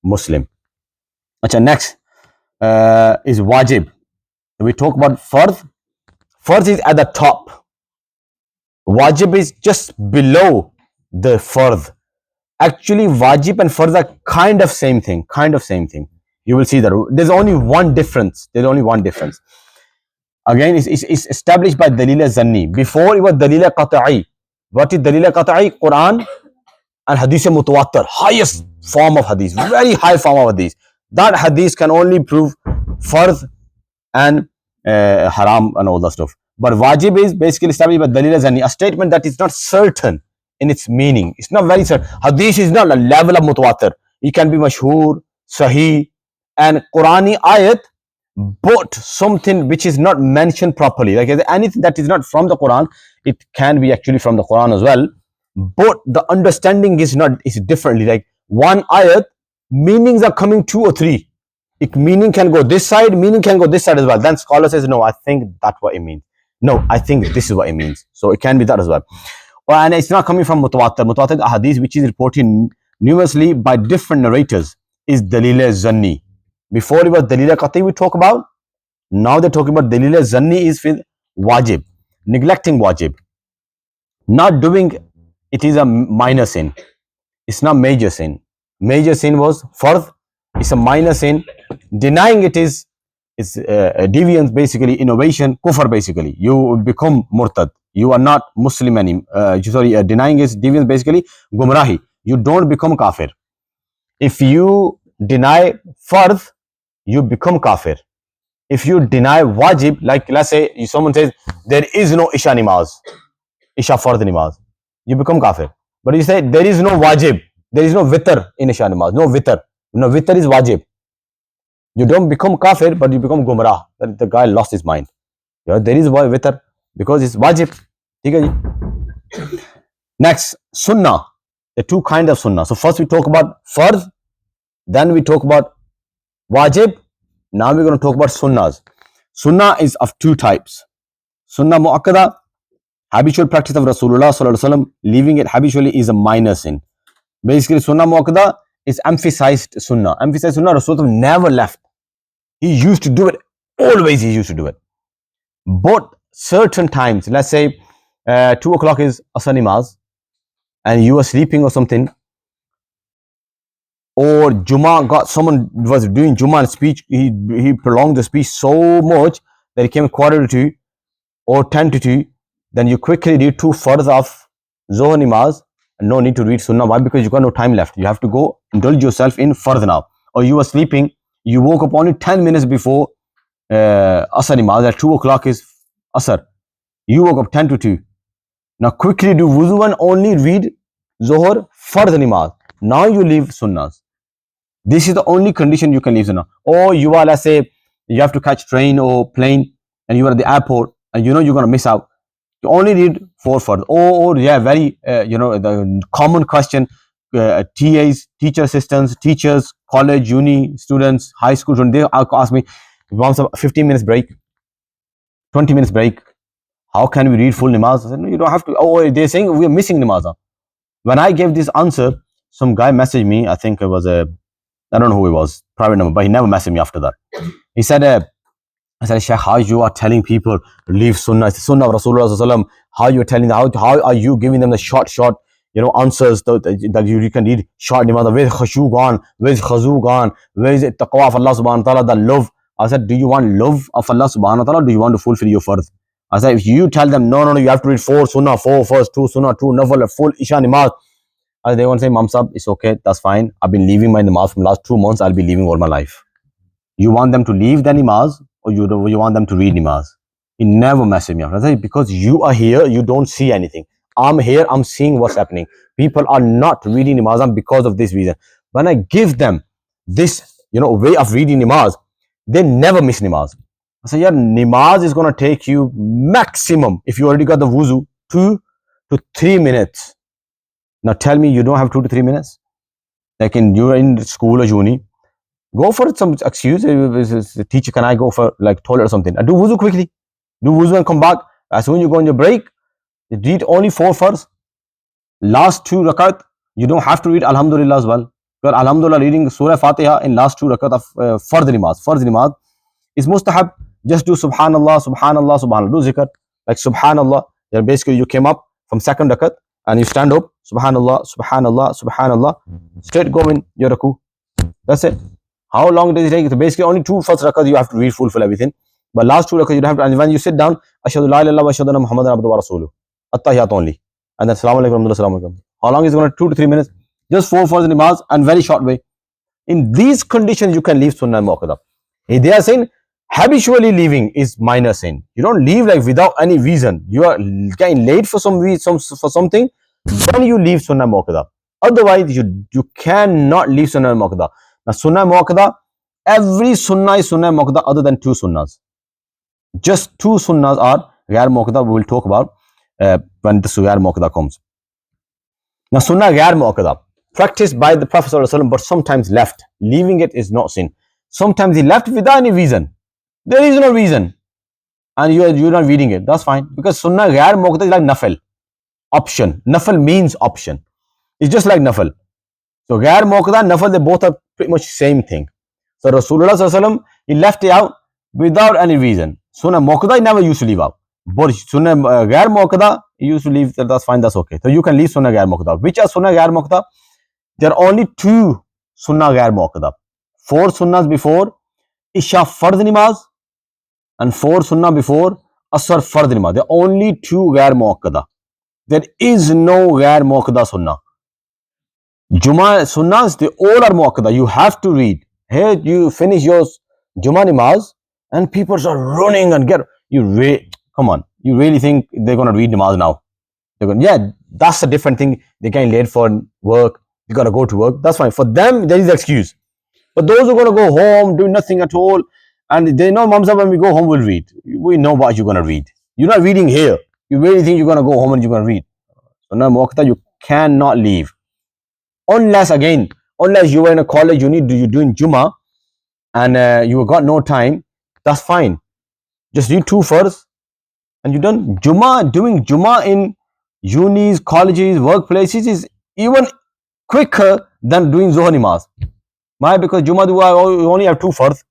Muslim. Achha, next is Wajib. We talk about Fardh. Fardh is at the top. Wajib is just below the Fardh. Actually, Wajib and Fardh are kind of same thing. You will see that there's only one difference. Again, it's established by Dalil Zanni. Before it was Dalil Qata'i. What is Dalil Qata'i? Quran and Hadith Mutawatir. Highest form of Hadith. Very high form of Hadith. That Hadith can only prove Fardh and haram and all that stuff. But Wajib is basically established by Dalil Zanni, a statement that is not certain in its meaning. It's not very certain. Hadith is not a level of Mutawatir. It can be Mashhur, Sahih, and Qurani ayat, but something which is not mentioned properly. Like anything that is not from the Quran, it can be actually from the Quran as well. But the understanding is differently. Like one ayat, meanings are coming two or three. Meaning can go this side, meaning can go this side as well. Then scholar says, no, I think that's what it means. No, I think this is what it means. So it can be that as well. And it's not coming from Mutawatir. Mutawatir hadith, which is reported numerously by different narrators, is Dalil Zanni. Before it was Dalil Qati we talk about. Now they're talking about Dalil Zanni is with Wajib. Neglecting Wajib. Not doing it is a minor sin. It's not major sin. Major sin was Fardh. It's a minor sin. Denying it is deviance, basically, innovation, kufr, basically. You become murtad. You are not Muslim anymore. Denying is deviance, basically, gumrahi. You don't become kafir. If you deny Fardh, you become kafir. If you deny Wajib, like let's say someone says, there is no Isha Nimaz, Isha Fardh Nimaz, you become kafir. But you say, there is no Wajib, there is no Witr in Isha Nimaz, no Witr. No, Witr is Wajib. You don't become kafir, but you become gumrah. That the guy lost his mind. Yeah, there is Witr because it's Wajib. Next, Sunnah. The two kinds of Sunnah. So first we talk about Fardh, then we talk about Wajib. Now we're going to talk about Sunnahs. Sunnah is of two types. Sunnah Mu'akkada, habitual practice of Rasulullah Sallallahu Alaihi Wasallam. Leaving it habitually is a minor sin. Basically, Sunnah Mu'akkada is emphasized Sunnah. Emphasized Sunnah, Rasulullah never left. He used to do it. Always he used to do it. But certain times, let's say 2 o'clock is Asr Namaz and you are sleeping or something, or someone was doing Jummah and speech, he prolonged the speech so much that it came 1:45 or 1:10, then you quickly read 2 fardh of Zohar Namaz and no need to read Sunnah. Why? Because you got no time left. You have to go indulge yourself in fardh now. Or you were sleeping, you woke up only 10 minutes before Asr Namaz, at 2 o'clock is Asr. You woke up 10:02. Now quickly do wuzu and only read Zohar Fardh Namaz. Now you leave Sunnahs. This is the only condition you can leave Sunnah. Or you are, let's say, you have to catch train or plane and you are at the airport and you know you're going to miss out. You only read 4 Fardh. Or yeah, very, the common question, TAs, teacher assistants, teachers, college, uni students, high school students, they ask me, once a 15 minutes break, 20 minutes break, how can we read full namaz? I said, no, you don't have to. Oh, they're saying we're missing namaz. When I gave this answer, some guy messaged me, I think it was I don't know who it was, private number, but he never messaged me after that. He said, I said, Sheikh, how you are telling people to leave Sunnah, it's the Sunnah of Rasulullah, how you're telling them, how are you giving them the short, answers that you can read short namaz, where's khushu gone, where's khazu gone, where is it taqwa of Allah subhanahu wa ta'ala, the love. I said, do you want love of Allah subhanahu wa ta'ala, or do you want to fulfill your fardh? I said, if you tell them, no, you have to read 4 sunnah, 4 first, 2 sunnah, 2 nafal, full isha namaz. They won't say, Mam Sahib, it's okay, that's fine. I've been leaving my namaz from last 2 months, I'll be leaving all my life. You want them to leave the namaz, or you want them to read namaz? It never messes me up. I say, because you are here, you don't see anything. I'm here, I'm seeing what's happening. People are not reading namaz because of this reason. When I give them this, way of reading namaz, they never miss namaz. I say, yeah, namaz is going to take you maximum, if you already got the wuzu, 2 to 3 minutes. Now tell me you don't have 2 to 3 minutes? Like you're in school or uni, go for some excuse. Teacher, can I go for like toilet or something? Do wuzu quickly. Do wuzu and come back. As soon as you go on your break, read only 4 first. Last 2 rakat, you don't have to read Alhamdulillah as well. Because Alhamdulillah, reading Surah Fatiha in last 2 rakat of Fardh namaz. Fardh namaz is mustahab. Just do Subhanallah, Subhanallah, Subhanallah. Do zikr. Like Subhanallah. Basically, you came up from 2nd rakat and you stand up. Subhanallah, Subhanallah, Subhanallah. Straight go in your raku. That's it. How long does it take? So basically, only 2 first rakat you have to read fulfill everything. But last 2 rakat you don't have to. And when you sit down, Ashhadu la ilaha illallah wa ashhadu anna Muhammadan abduhu wa rasuluhu. At-tahiyat only. And then Assalamu alaikum wa rahmatullahi. How long is it going to? 2 to 3 minutes. Just 4 first namaz and very short way. In these conditions, you can leave sunnah muakkada. They are saying habitually leaving is minor sin. You don't leave like without any reason. You are getting late for something. Then you leave sunnah muakkada. Otherwise, you cannot leave sunnah muakkada. Now, sunnah muakkada, every sunnah is sunnah muakkada other than 2 sunnahs. Just 2 sunnahs are ghair muakkada. We will talk about when the ghair muakkada comes. Now, sunnah ghair muakkada, practiced by the Prophet ﷺ, but sometimes left. Leaving it is not sin. Sometimes he left without any reason. There is no reason. And you're not reading it. That's fine. Because sunnah ghair muakkada is like nafal. Option. Nafal means option. It's just like nafal. So ghair muakkada and nafal, they both are pretty much same thing. So Rasulullah ﷺ, he left it out without any reason. Sunnah muakkada he never used to leave out. But sunnah ghair muakkada he used to leave. That's fine, that's okay. So you can leave sunnah ghair muakkada. Which are sunnah ghair muakkada? There are only 2 sunnah ghair muakkada. 4 sunnahs before Isha Fardh namaz and 4 sunnah before Asr Fardh namaz. There are only 2 ghair muakkada. There is no ghair muakkada sunnah. Jummah sunnahs, they all are muakkada. You have to read. Here you finish your Jummah namaz and people are running and come on. You really think they're going to read namaz now? They're going, yeah, that's a different thing. They're getting late for work. They got to go to work. That's fine. For them, there is an excuse. But those who are going to go home, do nothing at all, and they know, Mamsa, when we go home, we'll read. We know what you're going to read. You're not reading here. You really think you're going to go home and you're going to read. So now, muakkada, you cannot leave. Unless you were in a college, you're doing Jummah, and you got no time, that's fine. Just read 2 first, and you're done. Doing Jummah in unis, colleges, workplaces is even quicker than doing Zuhr namaz. Why? Because Jummah you only have 2 first.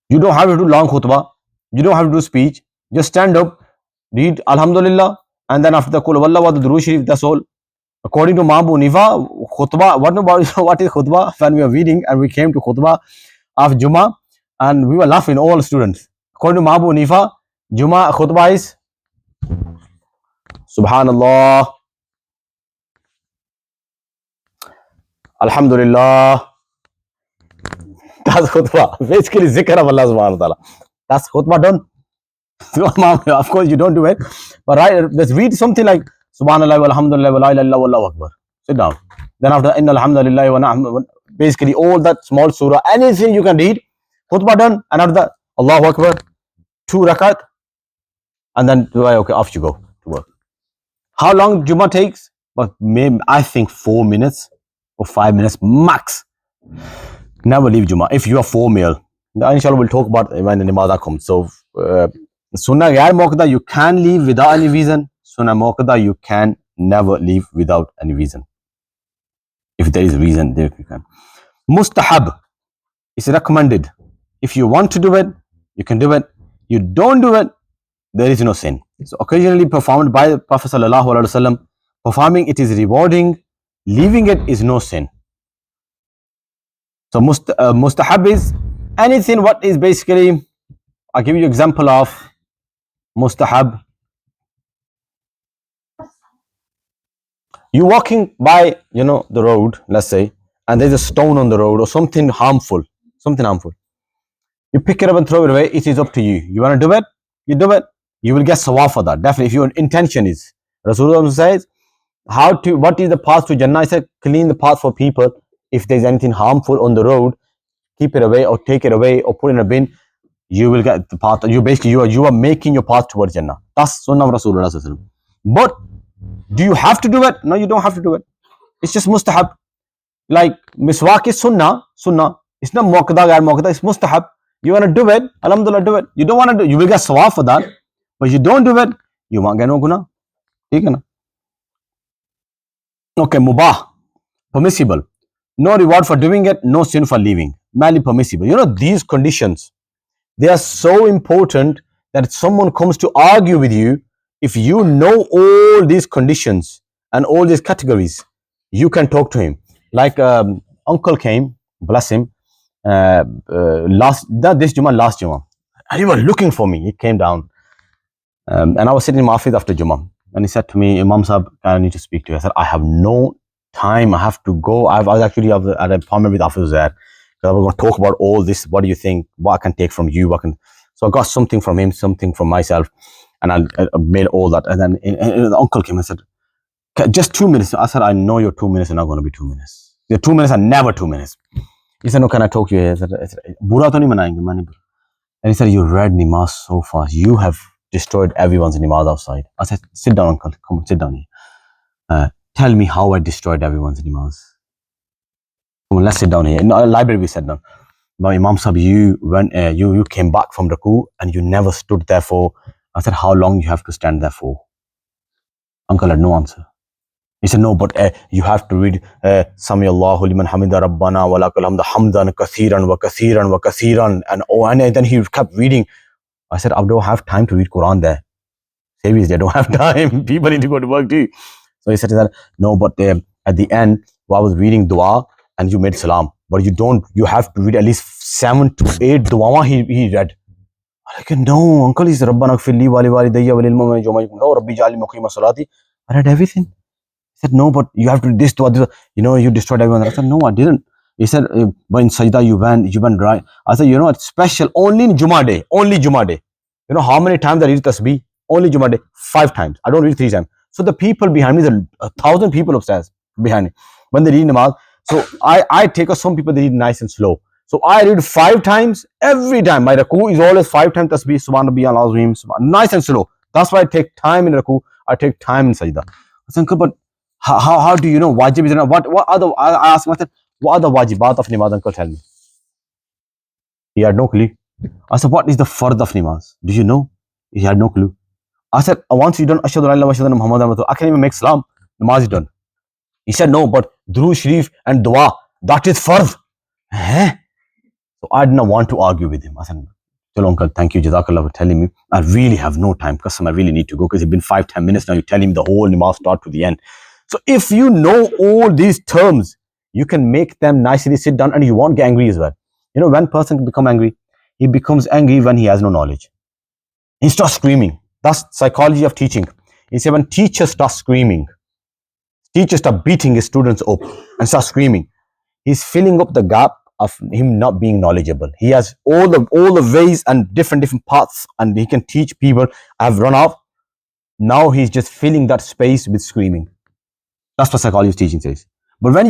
You don't have to do long khutbah. You don't have to do speech. Just stand up, read Alhamdulillah, and then after the Qul Huwallahu Ahad, Durood Sharif, that's all. According to Abu Hanifa, khutbah, what is khutbah? When we were reading and we came to khutbah of Jummah, and we were laughing, all students. According to Abu Hanifa, Jummah khutbah is Subhanallah, Alhamdulillah. That's khutbah. Basically, zikr of Allah subhanahu wa ta'ala. That's khutbah done. Of course, you don't do it. But let's read something like Subhanallah wa alhamdulillah wa la ilaha illallah wallahu akbar. Sit down. Then after Inna alhamdulillah wa na'am, basically all that small surah, anything you can read, khutbah done, and after that, Allahu Akbar, 2 rakat, and then okay, off you go to work. How long Jummah takes? But maybe I think 4 minutes or 5 minutes max. Never leave Jummah. If you are 4 male, inshallah we'll talk about when the namazah comes. So Sunnah ghair muakkada you can leave without any reason. Sunnah muakkada you can never leave without any reason. If there is a reason, there you can. Mustahab is recommended. If you want to do it, you can do it. You don't do it, there is no sin. So occasionally performed by the Prophet sallallahu alaihi wasallam, performing it is rewarding, leaving it is no sin. So mustahab is anything what is basically, I'll give you example of mustahab. You walking by, the road, let's say, and there's a stone on the road or something harmful, You pick it up and throw it away. It is up to you. You want to do it? You do it. You will get sawab for that. Definitely, if your intention is. Rasulullah says, what is the path to Jannah? I said, clean the path for people. If there's anything harmful on the road, keep it away or take it away or put it in a bin. You will get the path. You are making your path towards Jannah. That's sunnah of Rasulullah. But do you have to do it? No, you don't have to do it. It's just mustahab. Like miswak is sunnah. It's not muqadda, gair muqadda. It's mustahab. You want to do it, alhamdulillah, do it. You don't want to do, you will get sawab for that. But you don't do it, you won't get no guna. Okay, mubah, permissible. No reward for doing it, no sin for leaving. Merely permissible. These conditions, they are so important that someone comes to argue with you. If you know all these conditions and all these categories, you can talk to him. Like uncle came, bless him, last Jummah, and he was looking for me. He came down, and I was sitting in my office after Jummah, and he said to me, Imam Sahab, I need to speak to you. I said, I have no time. I have to go. I was actually at an appointment with Hafiz there, because I was going to talk about all this. What do you think? What I can take from you? So I got something from him, something from myself, and I made all that. And then the uncle came and said, just 2 minutes. I said, I know your 2 minutes are not going to be 2 minutes. Your 2 minutes are never 2 minutes. He said, no, can I talk to you? I said, Bura to nahi manayenge, mani. And he said, you read namaz so fast. You have destroyed everyone's namaz outside. I said, sit down, uncle. Come on, sit down here. Tell me how I destroyed everyone's namaz. Come on, let's sit down here. In the library, we sat down. But Imam Sahib, you came back from Raku and you never stood there for. I said, how long you have to stand there for? Uncle had no answer. He said, no, but you have to read Sami Allahu liman hamida rabbana wa lakal hamda hamdan kathiran wa kathiran wa kathiran. And then he kept reading. I said, I don't have time to read Quran there. Saviors, they don't have time. People need to go to work too. So he said, no, but at the end, I was reading dua and you made salam. But you have to read at least 7 to 8 dua he read. I said, no, uncle, he's Rabbana gfirli wali walidayya walil mu'minin yawma yaqumun Rabbi ja'alni muqima salati. I read everything. He said, no, but you have to do this, you destroyed everyone. I said, no, I didn't. He said, but in Sajda you went right. I said, it's special only in Jummah day, only Jummah day. You know how many times I read Tasbih? Only Jummah day, 5 times. I don't read 3 times. So the people behind me, there's 1,000 people upstairs behind me. When they read namaz, so I take some people, they read nice and slow. So I read 5 times every time. My raku is always 5 times Tasbih, Subhan Rabbiyal Azim, nice and slow. That's why I take time in raku, I take time in Sajda. I said, but how do you know wajib is not? What other? I asked myself, what other wajibat of namaz? Uncle, tell me. He had no clue. I said, what is the fardh of namaz? Do you know? He had no clue. I said, once you done Ashhadu an la ilaha illallah Muhammadan, I can even make salam. Namaz is done. He said, no, but Durood Sharif and dua, that is fardh. So I did not want to argue with him. I said, Chalo uncle, thank you, Jazakallah, for telling me. I really have no time, because I really need to go, because it's been 5-10 minutes now. You're telling me the whole namaz start to the end. So if you know all these terms, you can make them nicely sit down and you won't get angry as well. When person become angry, he becomes angry when he has no knowledge. He starts screaming. That's psychology of teaching. He said when teachers start screaming, teachers start beating his students up and start screaming, he's filling up the gap of him not being knowledgeable. He has all the ways and different paths, and he can teach people. I've run off. Now he's just filling that space with screaming. That's what psychology of teaching says. But when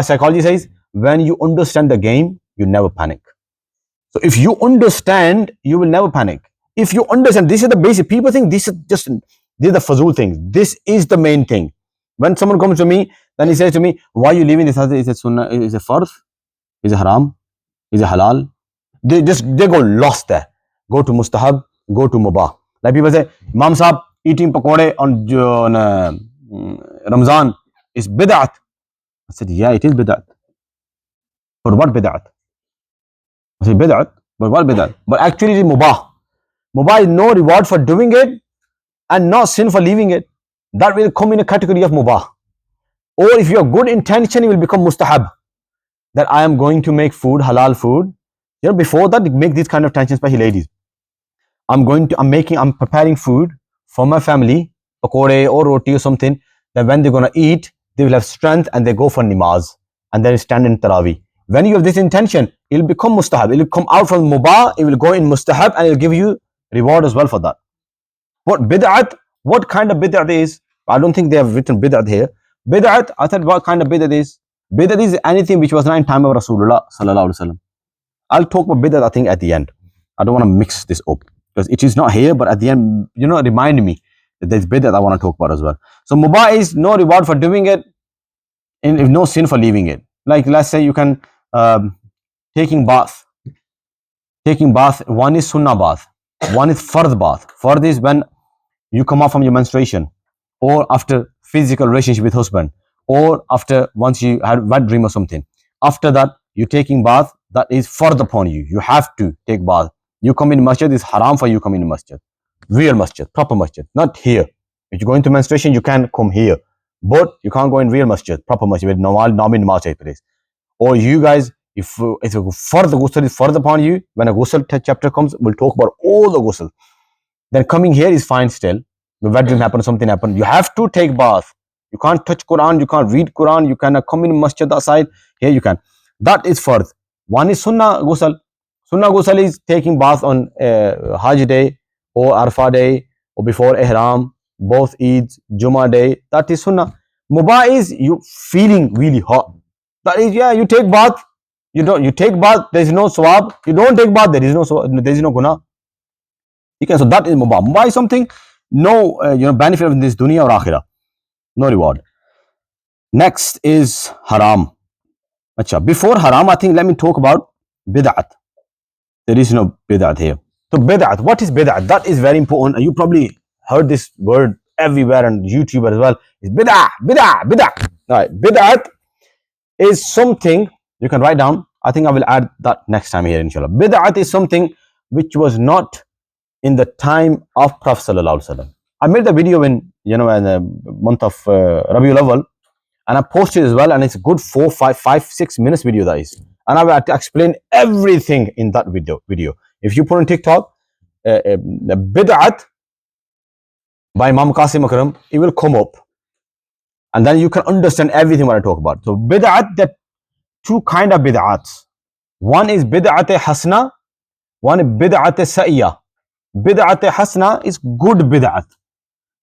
psychology says, when you understand the game, you never panic. So if you understand, you will never panic. If you understand, this is the basic. People think these are the fazul things. This is the main thing. When someone comes to me, then he says to me, why are you leaving this? Is it sunnah? Is it fardh? Is it haram? Is it halal? They go lost there. Go to mustahab, go to mubah. Like people say, Imam Sahab, eating pakode on Ramzan is bid'at. I said, yeah, it is bid'at. For what bid'at? I said, bid'at. But what bid'at? But actually it is mubah. Mubah is no reward for doing it and no sin for leaving it. That will come in a category of mubah. Or if you have good intention, it will become mustahab. That I am going to make food, halal food. You know, before that, make these kind of tensions, especially ladies. I'm preparing food for my family, pakode or roti or something, that when they're gonna eat, they will have strength and they go for namaz and they stand in tarawih. When you have this intention, it will become mustahab. It will come out from mubah, it will go in mustahab and it will give you reward as well for that. What bid'at? What kind of bid'at is? I don't think they have written bid'at here. Bid'at, I thought what kind of bid'at is? Bid'at is anything which was not in time of Rasulullah sallallahu alaihi wasallam. I'll talk about bid'at, I think, at the end. I don't want to mix this up because it is not here, but at the end, remind me that there's bid'at I want to talk about as well. So mubah is no reward for doing it and no sin for leaving it. Like let's say you can taking bath. One is sunnah bath, one is fardh bath. Fardh is when you come out from your menstruation, or after physical relationship with husband, or after once you had wet dream or something. After that, you're taking bath. That is fardh upon you. You have to take bath. You come in masjid, it's haram for you come in masjid. Real masjid, proper masjid, not here. If you're going to menstruation, you can come here, but you can't go in real masjid, proper masjid with normal namaz place. Or you guys, if a fardh ghusl is fardh upon you, when a ghusl chapter comes, we'll talk about all the ghusl. Then coming here is fine still. The wet dream happened, something happened. You have to take bath. You can't touch Quran, you can't read Quran, you cannot come in masjid outside. Here you can. That is fardh. One is sunnah ghusl. Sunnah ghusl is taking bath on Hajj day or Arafah day or before Ihram, both Eids, Jummah day. That is sunnah. Mubah is you feeling really hot. That is, you take bath. You take bath, there is no swab. You don't take bath, there is no guna. So that is mubah. Mubah is something, no benefit of this dunya or akhirah. No reward. Next is haram. Achha, before haram, I think let me talk about bid'at. There is no bid'at here. So bid'at, what is bid'at? That is very important. You probably heard this word everywhere on YouTube as well. It's bid'ah. All right, bid'at is something you can write down. I think I will add that next time here, inshallah. Bid'at is something which was not in the time of Prophet sallallahu alaihi wasallam. I made the video in the month of Rabiul Awwal, and I posted as well, and it's a good 4, 5, 6 minutes video that is. And I will explain everything in that video. If you put on TikTok, bid'at by Imam Qasim Akram, it will come up. And then you can understand everything what I talk about. So bid'at, there are two kind of bid'ats. One is bid'at hasna, one is bid'at sa'iyah. Bid'at hasna is good bid'at.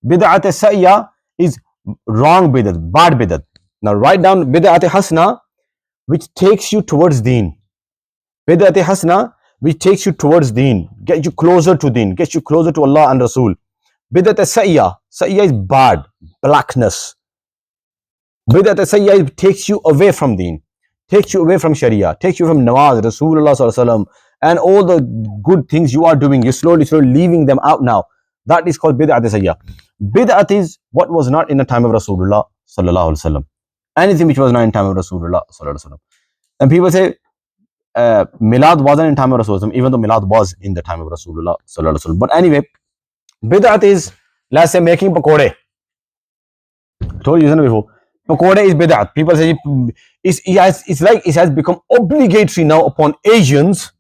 Bid'at sa'iyah is wrong bid'at, bad bid'at. Now write down bid'at hasna, which takes you towards deen. Bid'at hasna, which takes you towards deen, get you closer to deen, gets you closer to Allah and Rasul. Bid'at sa'iyah is bad, blackness. Bid'at sa'iyah takes you away from deen, takes you away from Sharia, takes you from namaz, Rasulullah sallallahu alaihi wasallam, and all the good things you are doing. You're slowly leaving them out now. That is called bid'at sa'iyah. Bid'at is what was not in the time of Rasulullah sallallahu alaihi wasallam. Anything which was not in time of Rasulullah sallallahu alaihi wasallam. And people say Milad wasn't in time of Rasulullah, even though Milad was in the time of Rasulullah sallallahu alaihi wasallam. But anyway, bid'at is, let's say, making pakode. I told you before. Pakode is bid'at. People say it's like it has become obligatory now upon Asians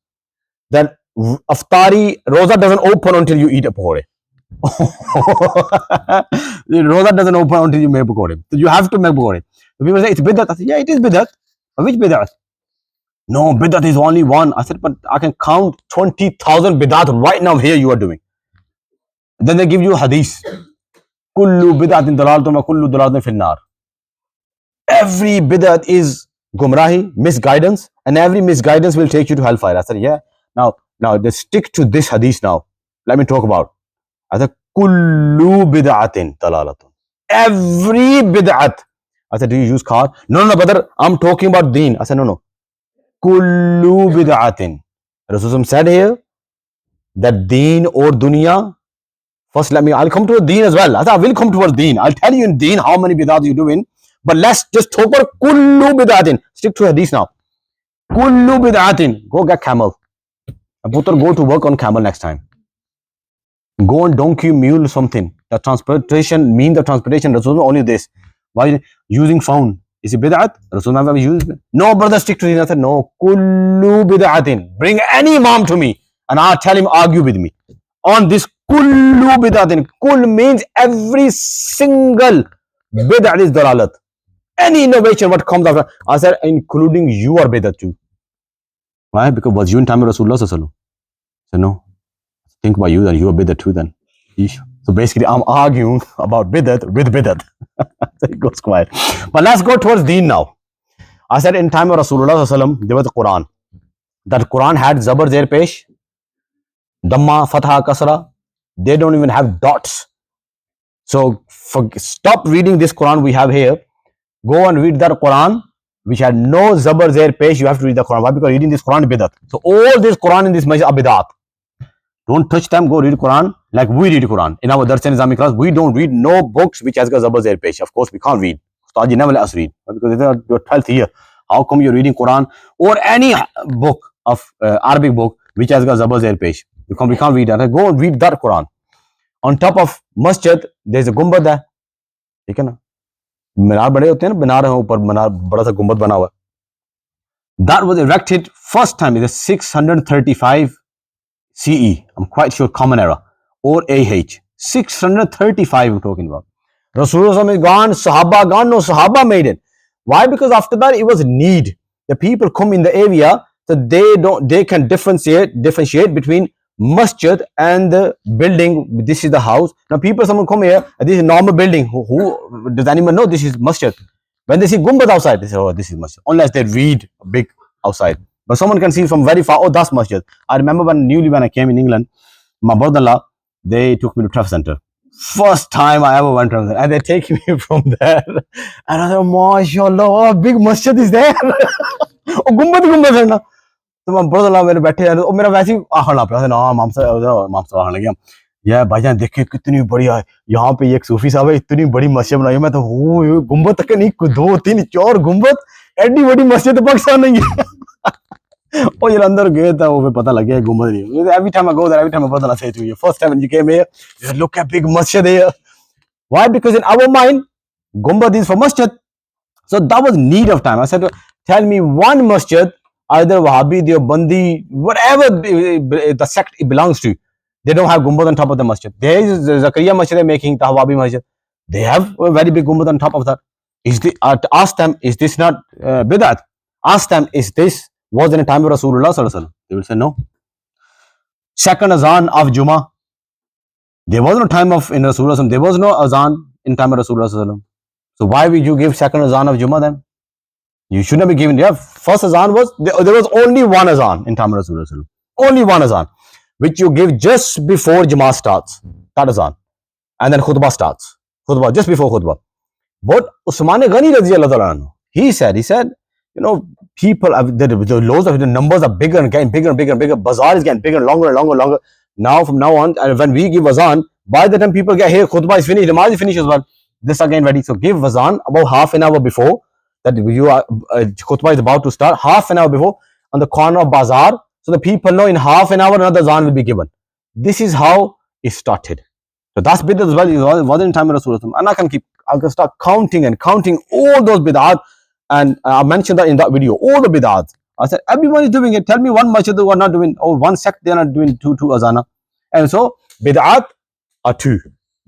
that Aftari, Roza doesn't open until you eat a pakode. Roza doesn't open until you make pakode. So you have to make pakode. So people say it's bid'at. I said, yeah, it is bid'at. But which bid'at? No, bid'at is only one. I said, but I can count 20,000 bid'at right now here you are doing. Then they give you hadith. Kullu bid'atin dalalatun wa kullu dalalatin fin nar. Every bid'at is gumrahi, misguidance, and every misguidance will take you to hellfire. I said, yeah. Now they stick to this hadith now. Let me talk about. I said, kullu bid'atin dalalatun. Every bid'at. I said, do you use car? No, brother, I'm talking about deen. I said, no. Kullu bid'atin. Rasulullah said here that deen or dunya. First, I'll come to deen as well. I will come towards deen. I'll tell you in deen how many bid'at you're doing. But let's just talk about kullu bid'atin. Stick to hadith now. Kullu bid'atin. Go get camel. Putter, go to work on camel next time. Go on donkey, mule, something. The transportation, mean the transportation, Rasulullah only this. Why using phone? Is it bid'at? Rasulullah never used it. No, brother, stick to it. I said, no, kullu bid'atin. Bring any imam to me and I'll tell him, argue with me. On this kullu bid'atin. Kul means every single bid'at is dalalat. Any innovation, what comes after. I said, including you are bid'at too. Why? Because was you in time of Rasulullah Sallallahu Alaihi Wasallam? So no. Think about you, then you are bid'at too then. So basically, I'm arguing about bid'at with bid'at. So it goes quiet. But let's go towards deen now. I said in time of Rasulullah Sallallahu Alaihi Wasallam, there was the Quran. That Quran had Zabar, Zer, Pesh, Dhamma, Fatha, Kasra. They don't even have dots. So stop reading this Quran we have here. Go and read that Quran, which had no Zabar, Zer, Pesh. You have to read the Quran. Why? Because reading this Quran is bid'at. So all this Quran in this masjid are bid'at. Don't touch them. Go read Quran like we read Quran. In our Dars and Islamic class, we don't read no books which has got Zabar, Zer, Pesh. Of course, we can't read. Ustad never let us read. Because it's your 12th year. How come you're reading Quran or any book of Arabic book which has got Zabar, Zer, Pesh? We can't read that. Go and read that Quran. On top of masjid, there's a gumbad है, ठीक है ना? मीनार बड़े होते हैं ना, मीनार है ऊपर, मीनार बड़ा सा गुंबद बना हुआ. That was erected first time in 635 CE. I'm quite sure common era or AH. 635 I'm talking about. Rasulullah is gone, Sahaba gone, no Sahaba made it. Why? Because after that it was need. The people come in the area, so they can differentiate between masjid and the building. This is the house. Now someone come here, this is normal building. Who does anyone know this is masjid? When they see gumbad outside, they say, oh, this is masjid. Unless they read big outside. But someone can see from very far, oh, that's masjid. I remember when I came in England, my brother-in-law, they took me to Traffic Center. First time I ever went to Traffic Center. And they take me from there. And I thought, mashallah, oh, big masjid is there. Oh, gumbad है ना. तो मैं brother-in-law मेरे बैठे हैं, मेरा वैसे ही आखन लग पड़ा, ना मामसा आखन लग गया, ये भाईजान देखे कितनी बढ़िया है, यहाँ पे एक सूफी साहब है, इतनी बड़ी मस्जिद बनाई है. मैं तो वो गुंबद तक नहीं, 2 3 4 गुंबद, एडी बड़ी मस्जिद पाकिस्तान नहीं है. और ये अंदर गए था, वो पता लग गया गुंबद नहीं. Every time I go there, every time my brother say to you, first time when you came here, you said, look at big masjid here. Why? Because in our mind, gumbad is for masjid. So that was need of time. I said, tell me one masjid, either Wahhabi, Deobandi, whatever the sect it belongs to, they don't have gumbad on top of the masjid. There is Zakaria masjid they're making, the Wahhabi masjid. They have a very big gumbad on top of that. Ask them, is this not bid'at? Ask them, is this was in the time of Rasulullah Sallallahu Alaihi Wasallam? They will say no. Second azan of Jummah. There was no time of in Rasulullah. There was no azan in time of Rasulullah Sallallahu Alaihi Wasallam. So why would you give second azan of Jummah then? You shouldn't be given. Yeah, first azan was, there was only one azan in time of Rasulullah Sallallahu Alaihi Wasallam. Only one azan, which you give just before Jamaat starts. That azan. And then khutbah starts. Khutbah, just before khutbah. But Usman Ghani Radiyallahu anhu, he said, you know, people, the laws of the numbers are bigger and getting bigger and bigger and bigger. Bazaar is getting bigger and longer and longer and longer. Now, from now on, when we give azan, by the time people get here, khutbah is finished, namaz is finished as well. This again ready. So give azan about half an hour before that you are khutbah is about to start. Half an hour before on the corner of bazaar, so the people know in half an hour another azan will be given. This is how it started. So that's bid'at as well. It wasn't in time of Rasulullah. And I can start counting all those bid'at. And I mentioned that in that video, all the bid'at. I said, everyone is doing it. Tell me one masjid who are not doing, or one sect they are not doing two azana. And so, bid'at are 2.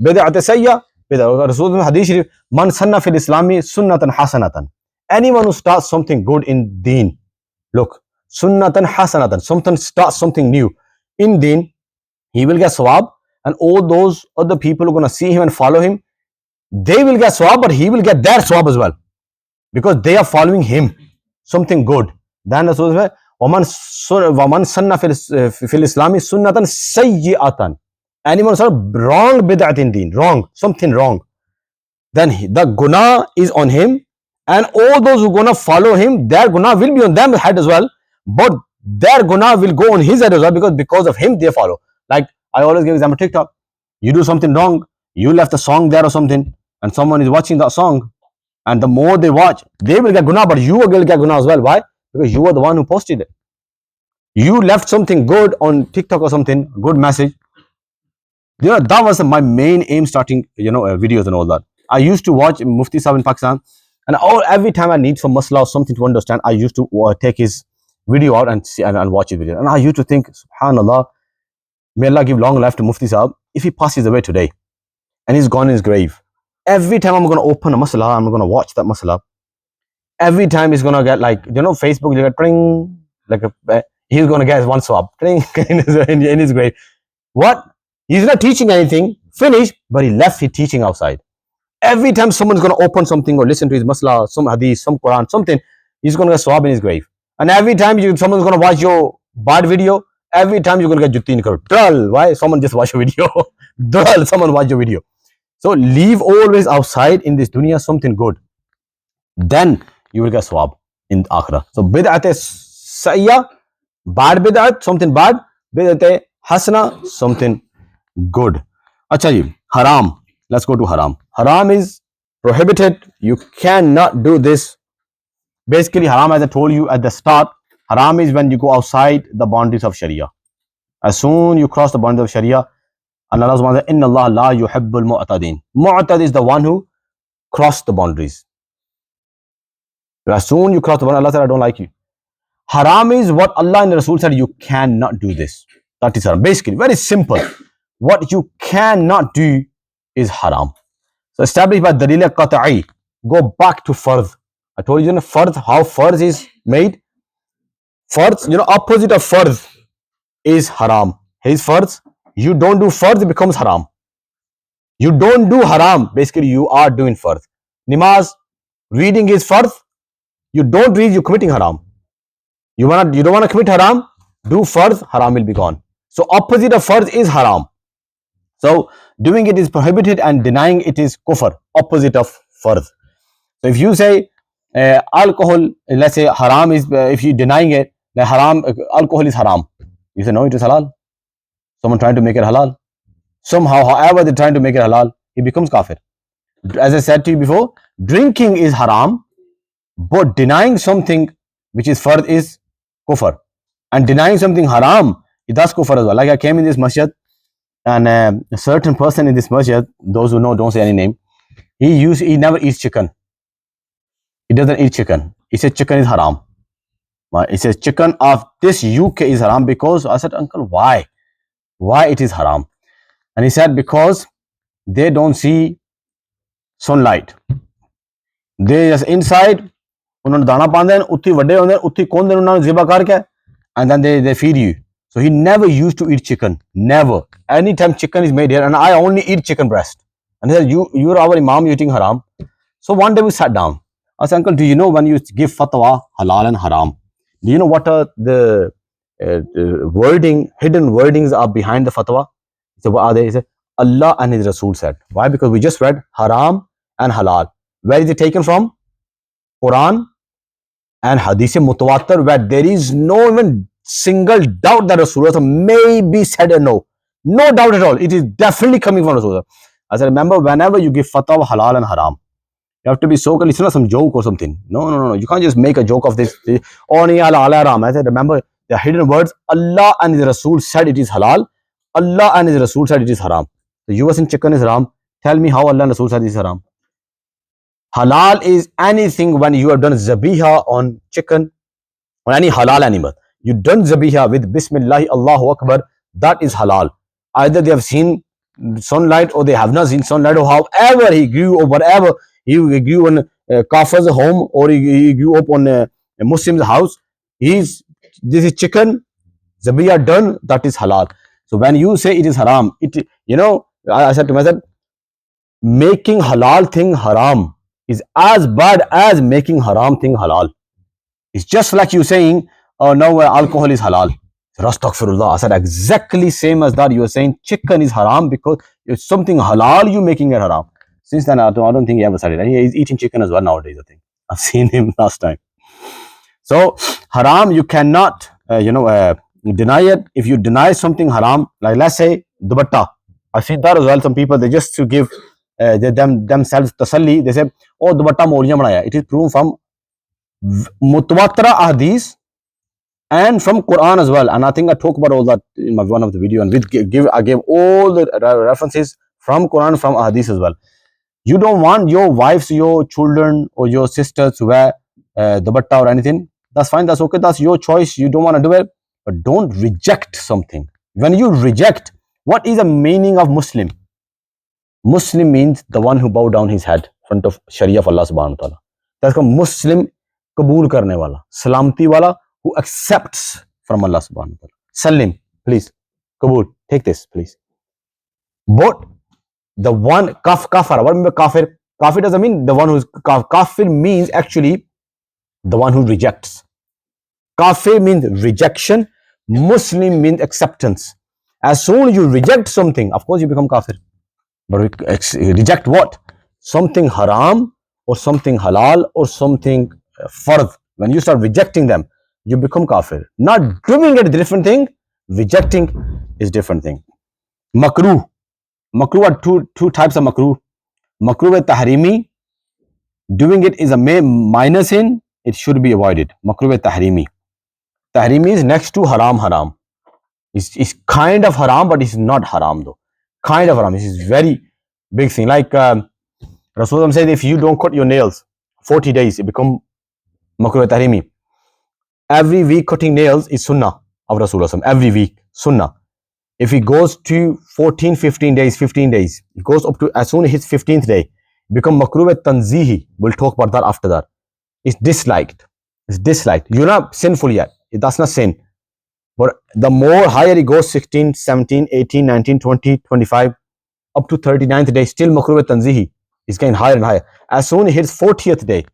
Bid'at sayya, bid'at. Rasulullah hadith sharif, man sanna fil islami sunnatan hasanatan. Anyone who starts something good in deen, look, sunnatan hasanatan, starts something new in deen, he will get sawab, and all those other people who are going to see him and follow him, they will get sawab, but he will get their sawab as well. Because they are following him, something good. Then Rasulullah said, وَمَنْ سَنَّ فِي الْإِسْلَامِ سُنَّةً سَيِّئَةً. Anyone who starts wrong bid'at in deen, wrong, something wrong, then the guna is on him, and all those who are going to follow him, their guna will be on them head as well, but their guna will go on his head as well, because of him they follow. Like I always give example, TikTok. You do something wrong, you left a song there or something, and someone is watching that song, and the more they watch, they will get guna, but you will get guna as well. Why? Because you are the one who posted it. You left something good on TikTok or something, good message. That was my main aim starting, videos and all that. I used to watch Mufti Sahib in Pakistan, and every time I need some masla or something to understand, I used to take his video out and see and watch his video. And I used to think, Subhanallah, may Allah give long life to Mufti Sahib. If he passes away today and he's gone in his grave, every time I'm going to open a masala, I'm going to watch that masala. Every time he's going to get Facebook, you get pring, he's going to get one swap pring in his grave. What? He's not teaching anything, finished, but he left his teaching outside. Every time someone's going to open something or listen to his masla, some hadith, some Quran, something, he's going to get swab in his grave. And every time someone's going to watch your bad video, every time you're going to get jutti in crore. Dull. Why? Someone just watch your video. Dull. Someone watch your video. So leave always outside in this dunya something good. Then you will get swab in akhirah. So bid'at sayyah, bad bid'at, something bad. Bid'at hasana, something good. Acha ji, haram. Let's go to haram. Haram is prohibited. You cannot do this. Basically, haram, as I told you at the start, haram is when you go outside the boundaries of Sharia. As soon you cross the boundaries of Sharia, Allah subhanahu wa ta'ala, inna Allah la yuhibbul mu'tadin. Mu'tad is the one who crossed the boundaries. As soon you cross the boundary, Allah said, I don't like you. Haram is what Allah and the Rasul said, you cannot do this. That is haram. Basically, very simple. What you cannot do is haram. So established by Dalil Qata'i. Go back to Fardh. I told you, Fardh, how Fardh is made. Fardh, opposite of Fardh is haram. His Fardh, you don't do Fardh, it becomes haram. You don't do haram, basically you are doing Fardh. Namaz, reading is Fardh. You don't read, you're committing haram. You don't want to commit haram, do Fardh, haram will be gone. So opposite of Fardh is haram. So doing it is prohibited and denying it is kufr, opposite of Fardh. So if you say alcohol, let's say haram is, if you denying it, haram, alcohol is haram. You say no, it is halal. Someone trying to make it halal. Somehow, however they're trying to make it halal, he becomes kafir. As I said to you before, drinking is haram, but denying something which is fard is kufr. And denying something haram, that's kufr as well. Like I came in this masjid, and a certain person in this masjid, those who know, don't say any name, he never eats chicken. He doesn't eat chicken. He said chicken is haram. He says chicken of this UK is haram because, I said, uncle, why? Why it is haram? And he said, because they don't see sunlight. They just inside, and then they feed you. So he never used to eat chicken. Never. Anytime chicken is made here, and I only eat chicken breast. And he said, you're our imam, you're eating haram. So one day we sat down. I said, uncle, do you know when you give fatwa halal and haram, do you know what are the hidden wordings are behind the fatwa? He said, what are they? He said, Allah and His Rasul said. Why? Because we just read haram and halal. Where is it taken from? Quran and Hadith Mutawatir, where there is no even single doubt that Rasulullah maybe said a no. No doubt at all. It is definitely coming from Rasulullah. I said, remember, whenever you give fatwa halal and haram, you have to be so clear. It's not some joke or something. No. You can't just make a joke of this. Oh, haram. I said, remember, the hidden words, Allah and His Rasul said it is halal. Allah and His Rasul said it is haram. So you were saying chicken is haram. Tell me how Allah and Rasul said it is haram. Halal is anything when you have done zabiha on chicken or any halal animal. You done zabiha with Bismillah, Allahu Akbar, that is halal. Either they have seen sunlight or they have not seen sunlight, or however he grew or whatever, he grew on a kafir's home or he grew up on a Muslim's house. This is chicken, zabiya done, that is halal. So when you say it is haram, I said to myself, making halal thing haram is as bad as making haram thing halal. It's just like you saying, oh no, alcohol is halal. Astaghfirullah. I said exactly same as that. You are saying chicken is haram because it's something halal, you making it haram. Since then, I don't think he ever said it. He's eating chicken as well nowadays, I think. I've seen him last time. So, haram, you cannot, deny it. If you deny something haram, like let's say, dupatta. I've seen that as well. Some people, they just to give themselves tasalli, they say, oh, dupatta moliyan banaya. It is proven from mutawatira hadith and from Quran as well. And I think I talk about all that in my one of the video, and I gave all the references from Quran, from Hadith as well. You don't want your wives, your children, or your sisters to wear dupatta or anything. That's fine. That's okay. That's your choice. You don't want to do it, but don't reject something. When you reject, what is the meaning of Muslim? Muslim means the one who bow down his head in front of Sharia of Allah subhanahu wa ta'ala. That's called Muslim, kabul karne wala, salamti wala, who accepts from Allah subhanahu wa ta'ala. Salim, please, kabul, take this, please. But the one, kafara, what means kafir? Kafir doesn't mean the one who's, kafir means actually the one who rejects. Kafir means rejection, Muslim means acceptance. As soon as you reject something, of course you become kafir. But reject what? Something haram or something halal or something fardh. When you start rejecting them, you become kafir. Not doing it is different thing. Rejecting is different thing. Makruh. Makruh are two types of makruh. Makruh tahrimi. Doing it is a minor sin. It should be avoided. Makruh tahrimi. Tahrimi is next to haram. It's kind of haram, but it's not haram though. Kind of haram. This is very big thing. Like Rasulullah said, if you don't cut your nails 40 days, it become makruh tahrimi. Every week cutting nails is sunnah of Rasulullah. Every week, sunnah. If it goes to 14, 15 days, it goes up to, as soon as it hits 15th day, become makruh tanzihi. We'll talk about that after that. It's disliked. It's disliked. You're not sinful yet. That's not sin. But the more higher it goes, 16, 17, 18, 19, 20, 25, up to 39th day, still makruh tanzihi. It's getting higher and higher. As soon as it hits 40th day,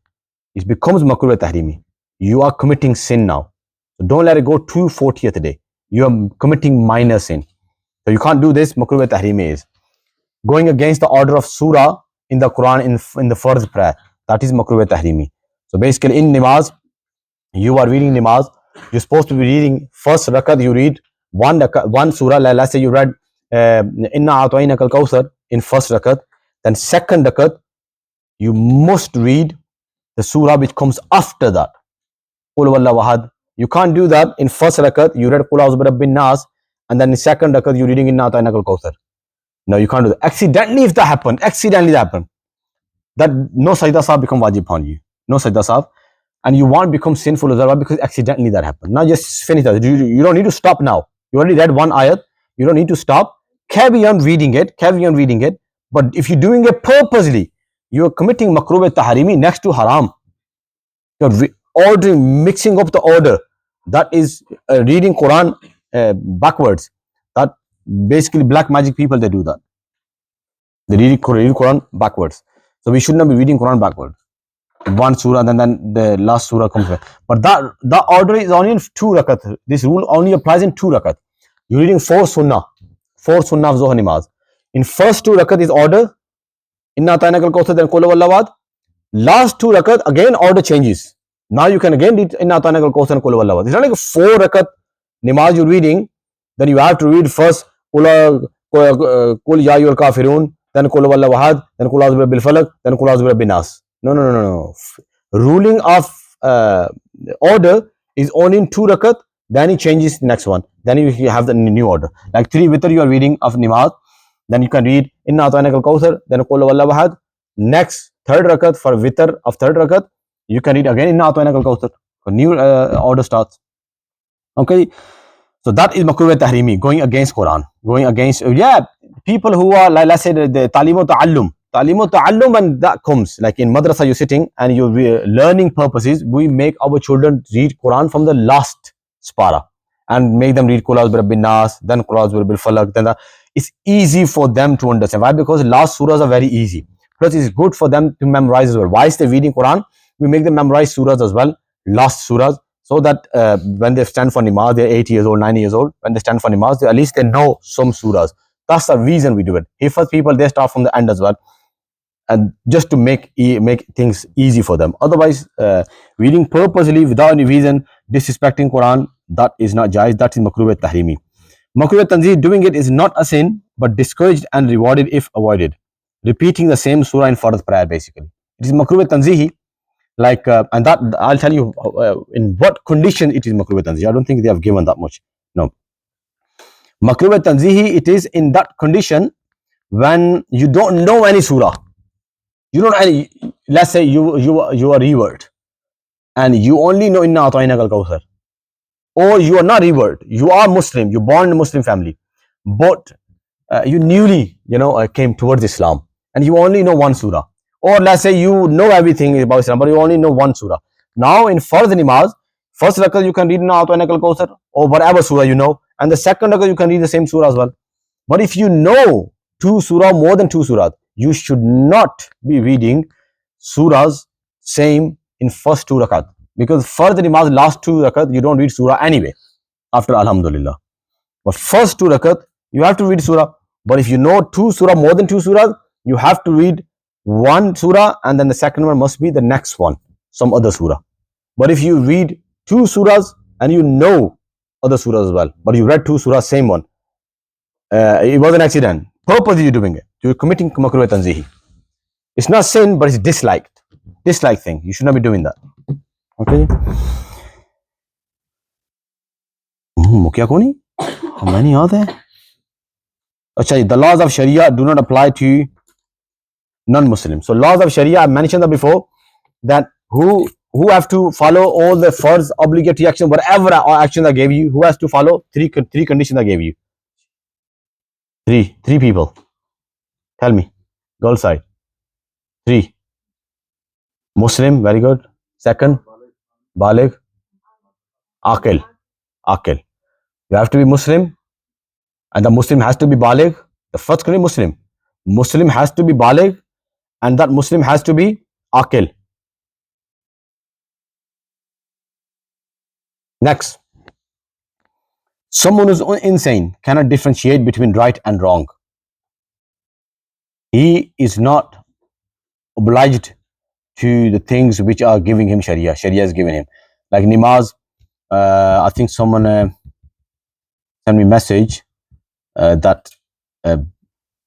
it becomes makruh tahrimi. You are committing sin now. So don't let it go to 40th day. You are committing minor sin. So you can't do this. Makruh tahrimi is going against the order of surah in the Quran in the Fardh prayer. That is makruh tahrimi. So basically in namaz, you are reading namaz. You're supposed to be reading first rakat. You read one surah. Let's say you read Inna a'tainaka al-kawthar in first rakat. Then second rakat, you must read the surah which comes after that. Qul huwallahu ahad. You can't do that in first rakat. You read Qul a'udhu birabbin nas, and then in second rakat you're reading Inna a'tainaka al-kawthar. No, you can't do that. Accidentally, if that happened, that no sajda sahab become wajib on you. No sajda sahab. And you won't become sinful as well because accidentally that happened. Now just finish that. You don't need to stop now. You already read one ayat. You don't need to stop. Carry on reading it. But if you're doing it purposely, you're committing makruh tahrimi next to haram. You're ordering, mixing up the order. That is reading Quran backwards. That basically black magic people, they do that. They read Quran backwards. So we should not be reading Quran backwards. One surah and then the last surah comes back. But that order is only in 2 rakat. This rule only applies in 2 rakat. You're reading 4 sunnah of Zohar namaz. In first 2 rakat is order. Inna a'tainaka al-kawthar, then Qul huwallahu ahad. Last 2 rakat again order changes. Now you can again read Inna a'tainaka al-kawthar and Qul huwallahu ahad. It's not like 4 rakat namaz you're reading. Then you have to read first Qul ya ayyuhal kafirun, then Qul huwallahu ahad, then Qul a'udhu birabbil falaq, then Qul a'udhu birabbin nas. No. Ruling of order is only in 2 rakat, then it changes the next one. Then you have the new order. Like 3 witr you are reading of namaz, then you can read Inna a'tainaka al-kawthar, then Qul huwallahu ahad. Next, 3rd rakat for witr of 3rd rakat, you can read again Inna a'tainaka al-kawthar. A new order starts. Okay, so that is makruh tahrimi, going against Quran, going against people who are, like, let's say the ta'lim wa ta'allum, and that comes like in madrasa you're sitting and you're learning purposes. We make our children read Quran from the last spara and make them read Qul a'udhu birabbin nas, then Qul a'udhu birabbil falaq. Then it's easy for them to understand. Why? Because last surahs are very easy. Plus it's good for them to memorize as well. Whilst they're reading Quran, we make them memorize surahs as well, last surahs, so that when they stand for namaz, they're 8 years old, 9 years old. When they stand for namaz, at least they know some surahs. That's the reason we do it. Hifaz people, they start from the end as well, and just to make things easy for them. Otherwise, reading purposely without any reason, disrespecting Quran, that is not jaiz. That is makruh tahrimi. Makruh tanzih, doing it is not a sin, but discouraged and rewarded if avoided. Repeating the same surah in Fardh prayer, basically. It is makruh tanzihi. Like, and that I'll tell you in what condition it is makruh tanzihi. I don't think they have given that much. No, makruh tanzihi, it is in that condition when you don't know any surah. You don't any. Let's say you are revert and you only know inna ata'ina kal kawthar, or you are not revert. You are Muslim. You're born in a Muslim family, but you newly came towards Islam and you only know one surah, or let's say you know everything about Islam but you only know one surah. Now in Fardh namaz, first rakat you can read na ata'ina kal kawthar or whatever surah you know, and the second rakat you can read the same surah as well. But if you know two surah, more than two surahs, you should not be reading surahs same in first two rakat, because Fardh namaz last two rakat you don't read surah anyway after Alhamdulillah. But first two rakat you have to read surah. But if you know two surah, more than two surahs, you have to read one surah and then the second one must be the next one, some other surah. But if you read two surahs and you know other surahs as well, but you read two surahs, same one, it was an accident. Purposely you're doing it. You're committing makruh tanzihi. It's not sin, but it's disliked. Disliked thing. You should not be doing that. Okay? Mukya koni? How many are there? Achha, the laws of Sharia do not apply to non-Muslims. So laws of Sharia, I mentioned that before, that who have to follow all the first obligatory action, whatever action I gave you, who has to follow three conditions I gave you. Three people. Tell me. Girl side. Three. Muslim, very good. Second, Baligh. Aqil. You have to be Muslim, and the Muslim has to be Baligh. The first condition, Muslim. Muslim has to be Baligh, and that Muslim has to be Aqil. Next, someone who's insane cannot differentiate between right and wrong. He is not obliged to the things which are giving him Sharia. Sharia is giving him. Like namaz, I think someone sent me a message that,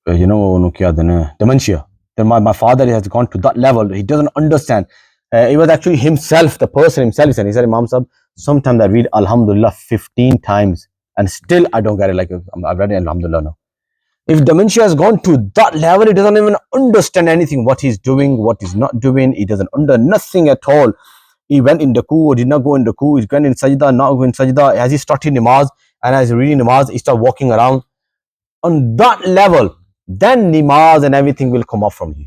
dementia. My father has gone to that level. He doesn't understand. It was actually himself, the person himself. He said, Imam Sahib, sometimes I read Alhamdulillah 15 times and still I don't get it. Like, I've read it Alhamdulillah now. If dementia has gone to that level, he doesn't even understand anything, what he's doing, what he's not doing. He doesn't understand nothing at all. He went in the coup or did not go in the coup. He went in sajda, not go in sajda. As he started namaz and as he's reading namaz, he started walking around. On that level, then namaz and everything will come up from you.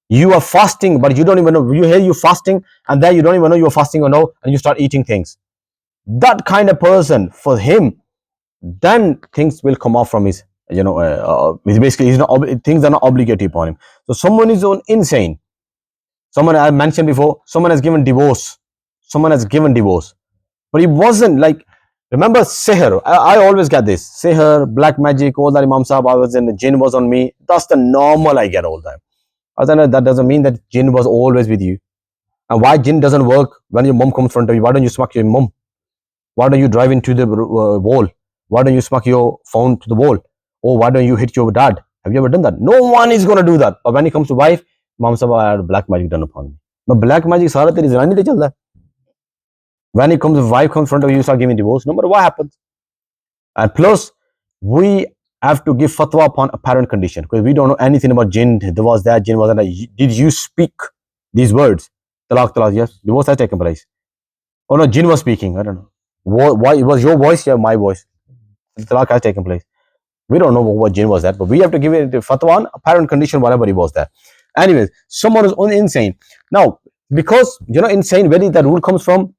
You are fasting, but you don't even know. You hear you fasting, and then you don't even know you're fasting or no, and you start eating things. That kind of person, for him, then things will come off from his, basically, things are not obligatory upon him. So someone is insane. Someone I mentioned before, someone has given divorce. But he wasn't like, remember sihr, I always get this, sihr, black magic, all that. Imam Sahib, I was in the jinn was on me. That's the normal I get all the time. I was like, that doesn't mean that jinn was always with you. And why jinn doesn't work when your mom comes in front of you? Why don't you smack your mom? Why don't you drive into the wall? Why don't you smack your phone to the wall? Or why don't you hit your dad? Have you ever done that? No one is going to do that. But when it comes to wife, Imam Sahib, I had black magic done upon me. But black magic sara teri zirani te chalda. When it comes to wife comes in front of you, you start giving divorce, no matter what happens. And plus, we have to give fatwa upon apparent condition, because we don't know anything about jinn. There was that, jinn was that. Did you speak these words? Talaq, yes. Divorce has taken place. Oh no, jinn was speaking. I don't know. Why it was your voice? Yeah, my voice. Talaq has taken place. We don't know what jinn was that, but we have to give it the fatwa on apparent condition, whatever it was there. Anyways, someone is insane. Now, because insane, where the rule comes from,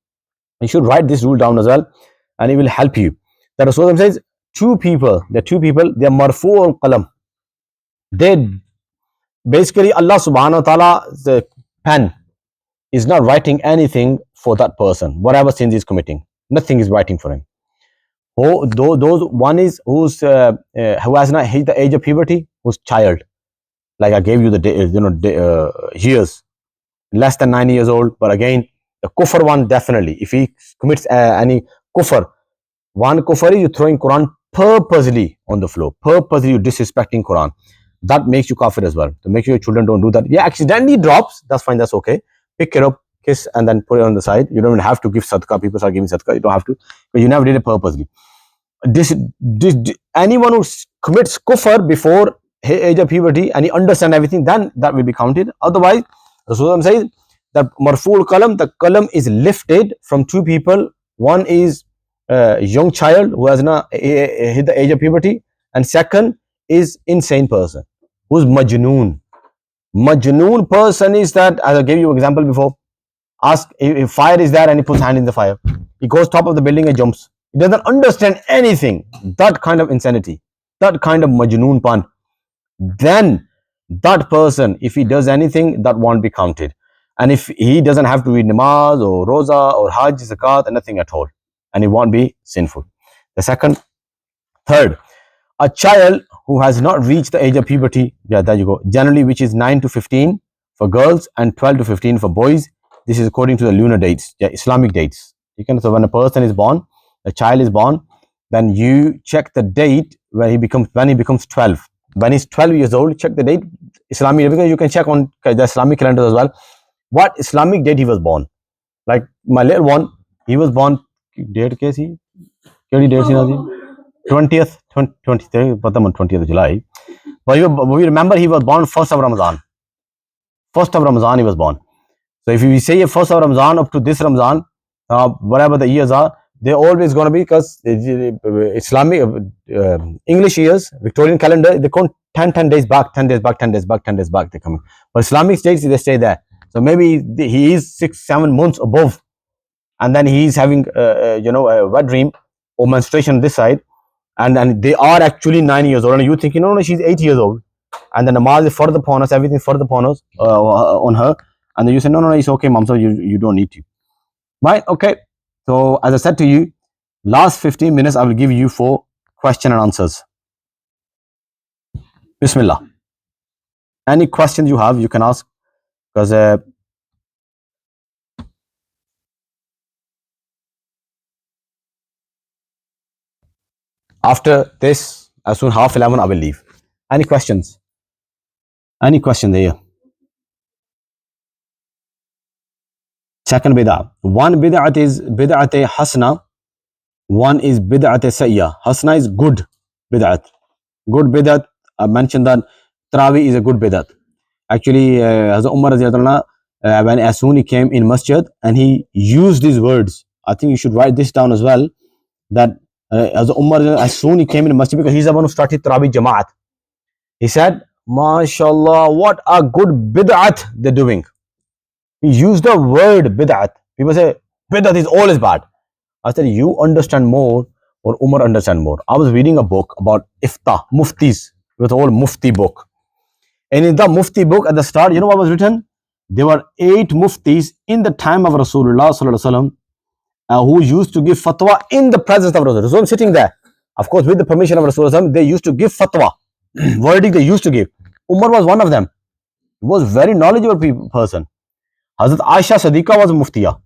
you should write this rule down as well, and it will help you. That Rasulullah says, two people, they are marfu al qalam. They basically, Allah subhanahu wa ta'ala, the pen is not writing anything for that person, whatever sins he's committing. Nothing is writing for him. Those one is who has not hit the age of puberty, who's child. Like I gave you the years, less than 9 years old. But again, the kufr one, definitely. If he commits any kufr, one kufr is you throwing Quran purposely on the floor, purposely you disrespecting Quran. That makes you kafir as well. To make sure your children don't do that. Yeah, accidentally drops, that's fine, that's okay. Pick it up, kiss and then put it on the side. You don't even have to give sadaqah. People start giving sadaqah. You don't have to, but you never did it purposely. Anyone who commits kufr before age of puberty and he understands everything, then that will be counted. Otherwise, Rasulullah says that marful qalam, the qalam is lifted from two people. One is a young child who has not hit the age of puberty, and second is insane person who's majnoon. Majnoon person is that, as I gave you an example before. Ask if fire is there and he puts hand in the fire. He goes top of the building and jumps. He doesn't understand anything. That kind of insanity, that kind of majnoon pan. Then that person, if he does anything, that won't be counted. And if he doesn't have to read namaz or roza or hajj, zakat, and nothing at all, and it won't be sinful. The second, third, a child who has not reached the age of puberty, yeah, there you go, generally which is 9 to 15 for girls and 12 to 15 for boys. This is according to the lunar dates, yeah, Islamic dates. So when a person is born, a child is born, then you check the date when he becomes 12. When he's 12 years old, check the date, Islamic, because you can check on the Islamic calendar as well, what Islamic date he was born. Like my little one, he was born, date case he, 20th, 20th of July. But we remember he was born 1st of Ramadan. 1st of Ramadan he was born. So if you say 1st of Ramadan up to this Ramadan, whatever the years are, they're always going to be, because Islamic, English years, Victorian calendar, they count 10 days back, 10 days back, 10 days back, 10 days back, they come. But Islamic states, they stay there. So maybe he is 6-7 months above, and then he is having, a wet dream or menstruation on this side, and they are actually 9 years old, and you thinking, no, she's 8 years old, and then the namaz is further upon us, everything further upon us, on her, and then you say, no, it's okay, mom, so you don't need to. Right? Okay. So as I said to you, last 15 minutes, I will give you 4 question and answers. Bismillah. Any questions you have, you can ask, because after this, as soon 11:30, I will leave. Any questions? Any question there? Second bid'ah. One bid'at is bid'at hasna. One is bid'at sayya. Hasna is good bid'at. Good bid'at. I mentioned that Tarawih is a good bid'at. Actually, Hazrat Umar when as soon he came in masjid and he used these words, I think you should write this down as well, that Hazrat Umar, as soon he came in masjid, because he's the one who started Tarawih Jamaat, he said, MashaAllah, what a good bid'at they're doing. He used the word bid'at. People say, bid'at is always bad. I said, you understand more or Umar understand more. I was reading a book about Ifta, Muftis. It was all Mufti book. And in the Mufti book at the start, you know what was written? There were 8 Muftis in the time of Rasulullah sallallahu alaihi wasallam, who used to give fatwa in the presence of Rasulullah. Rasulullah sitting there. Of course, with the permission of Rasulullah, they used to give fatwa. Verdict they used to give. Umar was one of them. He was a very knowledgeable person. Hazrat Aisha Siddiqa was a Muftiya.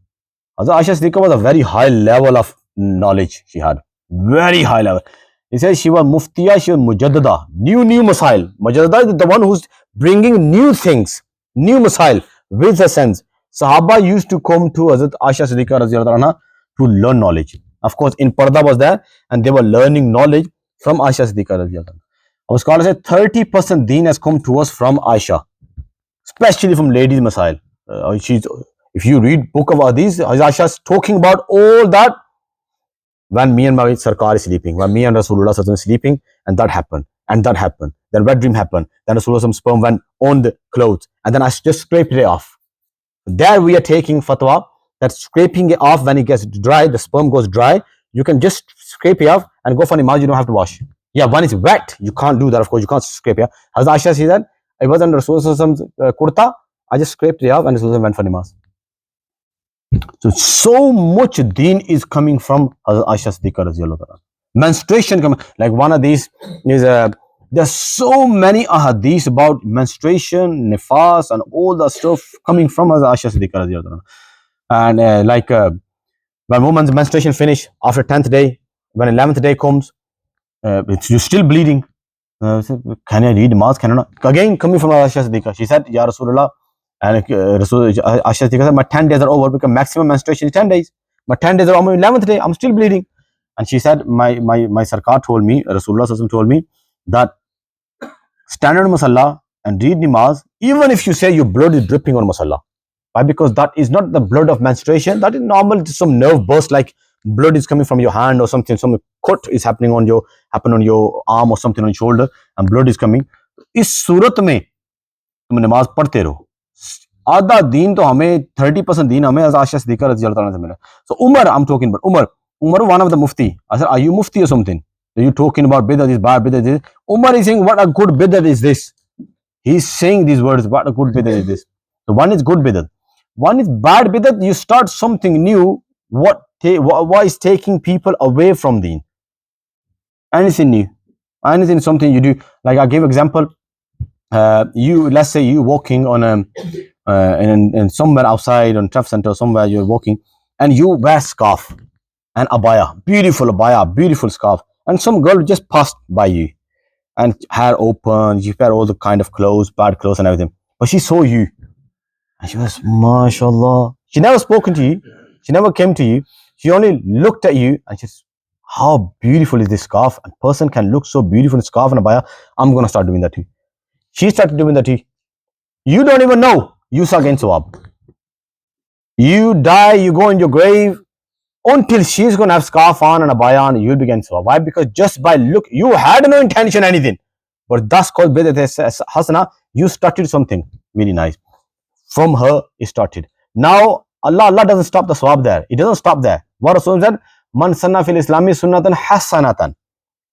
Hazrat Aisha Siddiqa was a very high level of knowledge she had. Very high level. He says she was Muftiya, she was Mujaddada. New Masail. Mujaddada is the one who's bringing new things, new Masail with a sense. Sahaba used to come to Hazrat Aisha Siddiqa anha to learn knowledge. Of course, in Parda was there, and they were learning knowledge from Aisha Siddiqa anha. Our scholars say 30% deen has come to us from Aisha, especially from ladies' Masail. If you read book of Hadith, Aisha is talking about all that when me and my Sarkar is sleeping, when me and Rasulullah is sleeping, and that happened, and that happened. Then wet dream happened. Then Rasulullah's sperm went on the clothes, and then I just scraped it off. There we are taking fatwa that scraping it off when it gets dry, the sperm goes dry, you can just scrape it off and go for namaz, you don't have to wash. Yeah, when it's wet, you can't do that, of course, you can't scrape it off. As Aisha said that, it was under Rasulullah's kurta, I just scraped it off and Rasulullah went for namaz. So much deen is coming from Aisha Siddiqa radiallahu ta'ala. Menstruation, like one of these is, there's so many ahadith about menstruation, nifas, and all that stuff coming from Aisha Siddiqa radiallahu ta'ala. And when woman's menstruation finish after 10th day, when 11th day comes, you're still bleeding. Can I read namaz? Can I not? Again, coming from Aisha Siddiqa, she said, Ya Rasulullah, And Rasul Aisha said, my 10 days are over because maximum menstruation is 10 days. My 10 days are on my 11th day, I'm still bleeding. And she said, my Sarkar told me, Rasulullah told me that stand on Masalla and read Namaz, even if you say your blood is dripping on Masalla. Why? Because that is not the blood of menstruation. That is normal, some nerve burst, like blood is coming from your hand or something, some cut is happening on your arm or something on your shoulder, and blood is coming. इस सूरत में तुम नमाज पढ़ते रहो. आधा दीन तो हमें 30% दीन हमें आशा सिद्दीक़ा रज़ी अल्लाह ताला से मिला. So Umar, I'm talking about Umar, one of the mufti. I said, are you mufti or something? Are you talking about bidah is bad, bidah is? Umar is saying, what a good bidah is this? He's saying these words, what a good bidah is this? So one is good bidah. One is bad bidah. You start something new. What is taking people away from deen? Anything new, anything, something you do. Like I gave example. Let's say you walking on in somewhere outside on traffic center, somewhere you're walking, and you wear scarf and abaya, beautiful scarf, and some girl just passed by you, and hair open, you wear all the kind of clothes, bad clothes and everything, but she saw you, and she was, mashallah. She never spoken to you, she never came to you, she only looked at you, and she's, how beautiful is this scarf? A person can look so beautiful in scarf and abaya. I'm gonna start doing that too. She started doing that too. You don't even know. You start getting sawab. You die, you go in your grave. Until she's going to have scarf on and abaya on, you'll be getting sawab. Why? Because just by look, you had no intention anything. But that's called bidat hasana. You started something really nice. From her, it started. Now, Allah doesn't stop the sawab there. It doesn't stop there. What Rasul said, man sanna fil islami sunnatan hasanatan.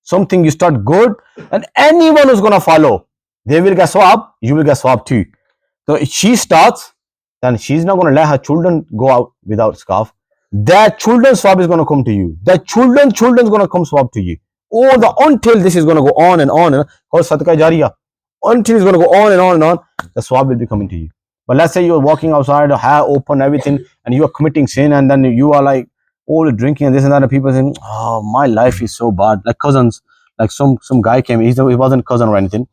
Something you start good, and anyone who's going to follow, they will get swab, you will get swab too. So if she starts, then she's not going to let her children go out without scarf. Their children's swab is going to come to you. Their children's going to come swab to you. Until this is going to go on and on, called sadaqah jariyah. Until it's going to go on and on and on, the swab will be coming to you. But let's say you're walking outside, hair open, everything, and you are committing sin, and then you are like all drinking and this and that, and people saying, oh, my life is so bad. Like cousins, like some guy came, he wasn't cousin or anything.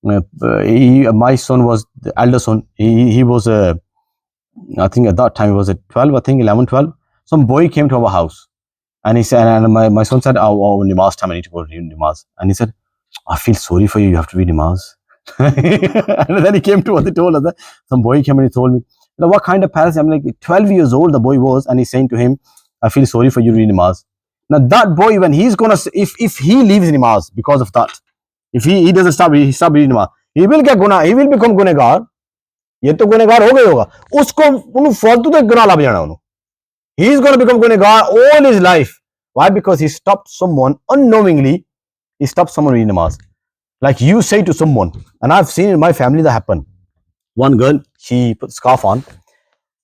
My son was the elder son. He was I think at that time he was at 12, I think 11, 12. Some boy came to our house, and he said, and my son said, oh, Namaz time, I need to go read Namaz. And he said, I feel sorry for you, you have to read Namaz. And then he came to us, he told us that some boy came and he told me, what kind of parents? I'm like, 12 years old the boy was, and he's saying to him, I feel sorry for you, read Namaz. Now that boy, when he's gonna, if he leaves Namaz because of that, if he doesn't stop reading Namaz, he will get guna, he will become gunegar. ये तो गुनेगार हो गया होगा, उसको उन्हें फालतू तक गुनाह लग जाना उन्हें. He is going to become gunegar all his life. Why? Because he stopped someone unknowingly. He stopped someone reading Namaz. Like you say to someone, and I've seen in my family that happen. One girl, she put scarf on.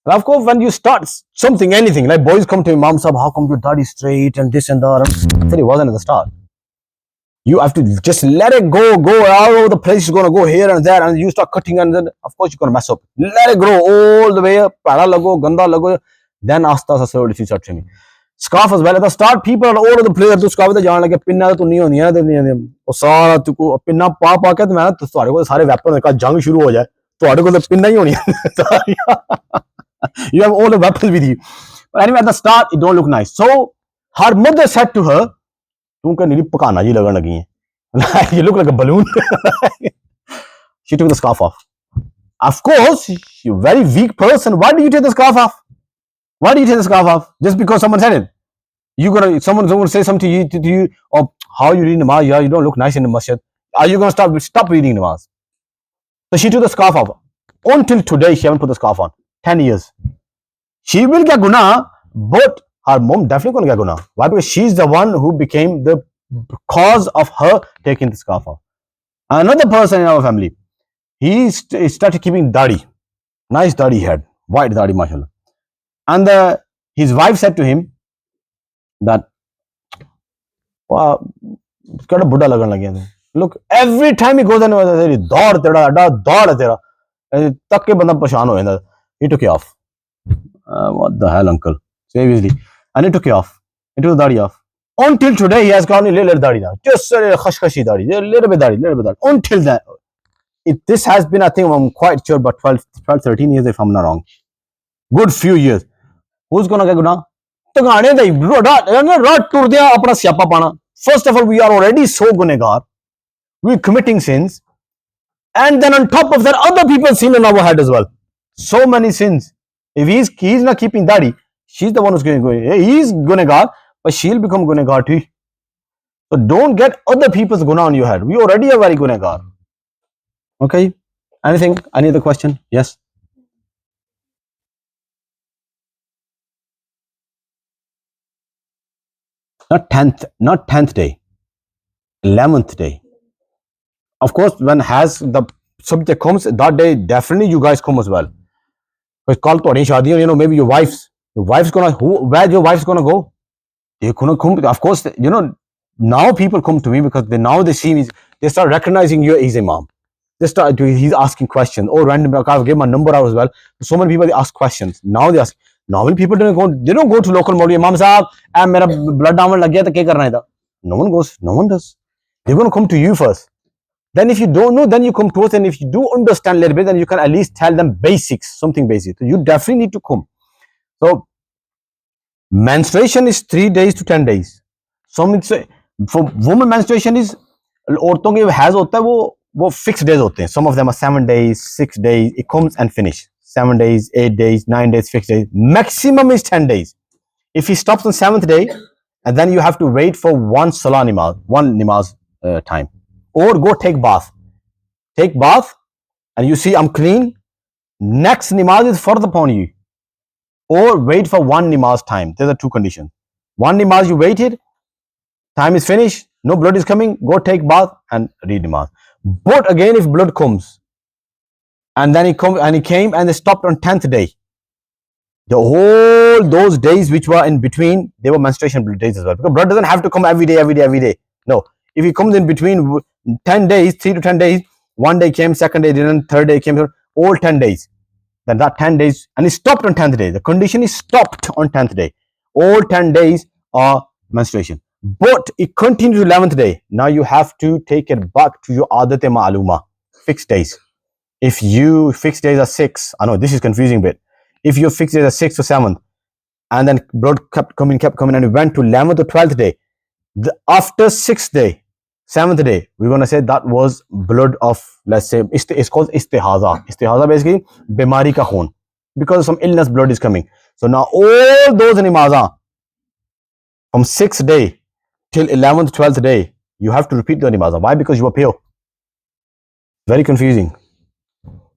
And of course, when you start something, anything, like boys come to Imam Sahib, how come your daddy straight and this and that? I said it wasn't at the start. You have to just let it go all over the place. You're going to go here and there, and you start cutting, and then of course you're going to mess up. Let it grow all the way up. Pada lago, ganda lago. Then asta slowly she starts trimming. Scarf as well. At the start, people are all over the place. To scarf, they जान लगे pinna तो नहीं होनी है, तो नहीं है. और सारा तुको पिन्ना पा के तो मैं तो सारे को सारे weapon का जंग शुरू हो जाए. तो आड़े को तो पिन्ना ही होनी है. You have all the weapons with you. But anyway, at the start, it don't look nice. So her mother said to her, तुमको नीली पकाना जी लगन लगी है. You look like a balloon. She took the scarf off. Of course, you're a very weak person. Why do you take the scarf off? Why do you take the scarf off? Just because someone said it. Someone's going to say something to you, or how you read Namaz, yeah, you don't look nice in the masjid. Are you going to stop reading Namaz? So she took the scarf off. Until today, she haven't put the scarf on. 10 years. She will get guna, but her mom definitely going to get guna. Why? Because she's the one who became the cause of her taking the scarf off. Another person in our family, he started keeping dadi. Nice dadi head. White dadi, mashallah. And his wife said to him that, look, every time he goes in, he took it off. What the hell, uncle? Seriously. And he took it off. He took the dadi off. Until today, he has got only little dadi now. Just khashkhashi dadi. Little bit dadi. Until that. this has been, I think, I'm quite sure, but 13 years if I'm not wrong. Good few years. Who's gonna get guna? First of all, we are already so gunegar. We're committing sins. And then on top of that, other people sin on our head as well. So many sins. If he's not keeping dadi, she's the one who's going to go. He's gunegar, but she'll become gunegar too. So don't get other people's guna on your head. We already are very gunegar. Okay. Anything? Any other question? Yes. Not 10th day. 11th day. Of course, when has the subject comes, that day definitely you guys come as well. Because call to shadi, maybe your wife's gonna where your wife's gonna go? They're gonna come. Of course, now people come to me because now they see me, they start recognizing you as imam. He's asking questions. Or random, I'll give my number out as well. So many people, they ask questions. Now they ask. Normally people don't go to local Maulvi, Imam Sahab, and mera blood down lag gaya, to kya karna hai? No one goes, no one does. They're going to come to you first. Then if you don't know, then you come to us, and if you do understand a little bit, then you can at least tell them basics, something basic. So you definitely need to come. So menstruation is 3 days to 10 days. Some say for woman menstruation is, औरतों के has होता है वो fixed days होते हैं. Some of them are 7 days, 6 days. It comes and finish. 7 days, 8 days, 9 days, fixed days. Maximum is 10 days. If he stops on 7th day, and then you have to wait for one salah namaz, one namaz time, or go take bath. Take bath, and you see I'm clean. Next namaz is fardh upon you, or wait for one namaz time. There are two conditions. One namaz you waited, time is finished, no blood is coming, go take bath and read namaz. But again, if blood comes, and then he came and they stopped on 10th day, the whole those days which were in between, they were menstruation days as well. Because blood doesn't have to come every day. No, if he comes in between 10 days, 3 to 10 days, one day came, second day didn't, third day came, all 10 days. Then that 10 days, and he stopped on 10th day. The condition is stopped on 10th day. All 10 days are menstruation. But it continues to 11th day. Now you have to take it back to your adat ma'aluma, fixed days. If you fixed days are 6, I know this is confusing bit. If your fixed days are 6 or 7th, and then blood kept coming, and it went to 11th or 12th day, after 6th day, 7th day, we're going to say that was blood of, let's say, it's called istihaza. Istihaza basically, bimari ka khoon. Because some illness, blood is coming. So now all those namazah, from 6th day till 11th, 12th day, you have to repeat the namazah. Why? Because you are pure. Very confusing.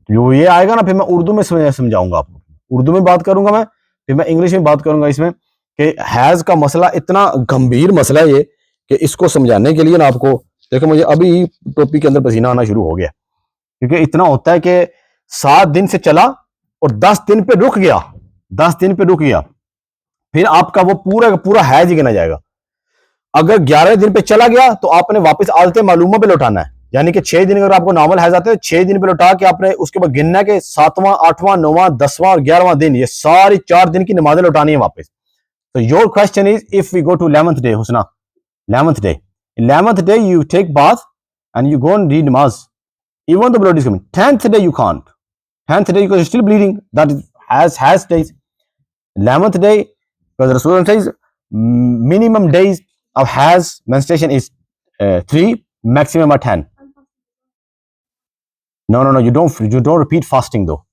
ये आएगा ना, फिर मैं उर्दू में समझाऊंगा आपको. उर्दू में बात करूंगा मैं, फिर मैं इंग्लिश में बात करूंगा इसमें, कि हैज का मसला इतना गंभीर मसला है ये, कि इसको समझाने के लिए ना आपको, देखो मुझे अभी टोपी के अंदर पसीना आना शुरू हो गया, क्योंकि इतना होता है कि 7 दिन से चला और 10 दिन पे रुक गया, 10 दिन पे रुक गया, फिर आपका वो पूरा का पूरा हैज ही गिना जाएगा. अगर 11 दिन पे चला गया तो आपने वापस आदत मालूमा पे लौटाना है. यानी कि 6 दिन अगर आपको नॉर्मल हैज आते हैं, 6 दिन पे लौटा के आपने उसके बाद गिनना है कि 7वां, 8वां, 9वां, 10वां और 11वां दिन, ये सारी 4 दिन की नमाजें लौटानी है वापस. तो your question is, if we go to 11th day, हुसना 11th day you take bath and you go and read namaz, even the blood is coming. 10th day you can't. 10th day because you're still bleeding, that is has days. 11th day, because Rasulullah says minimum days of has menstruation is 3, maximum are 10. No, you don't repeat fasting though.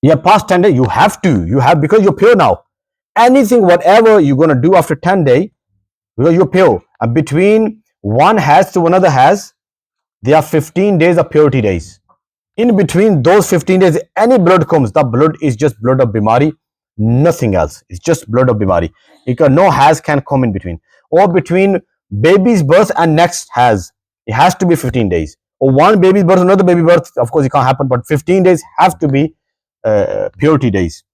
Yeah, past 10 days, you have, because you're pure now. Anything, whatever you're going to do after 10 days, because you're pure. And between one has to another has, there are 15 days of purity days. In between those 15 days, any blood comes, the blood is just blood of bimari, nothing else. It's just blood of bimari. No has can come in between. Or between baby's birth and next has, it has to be 15 days. Or one baby's birth, another baby birth, of course it can't happen, but 15 days have to be purity days.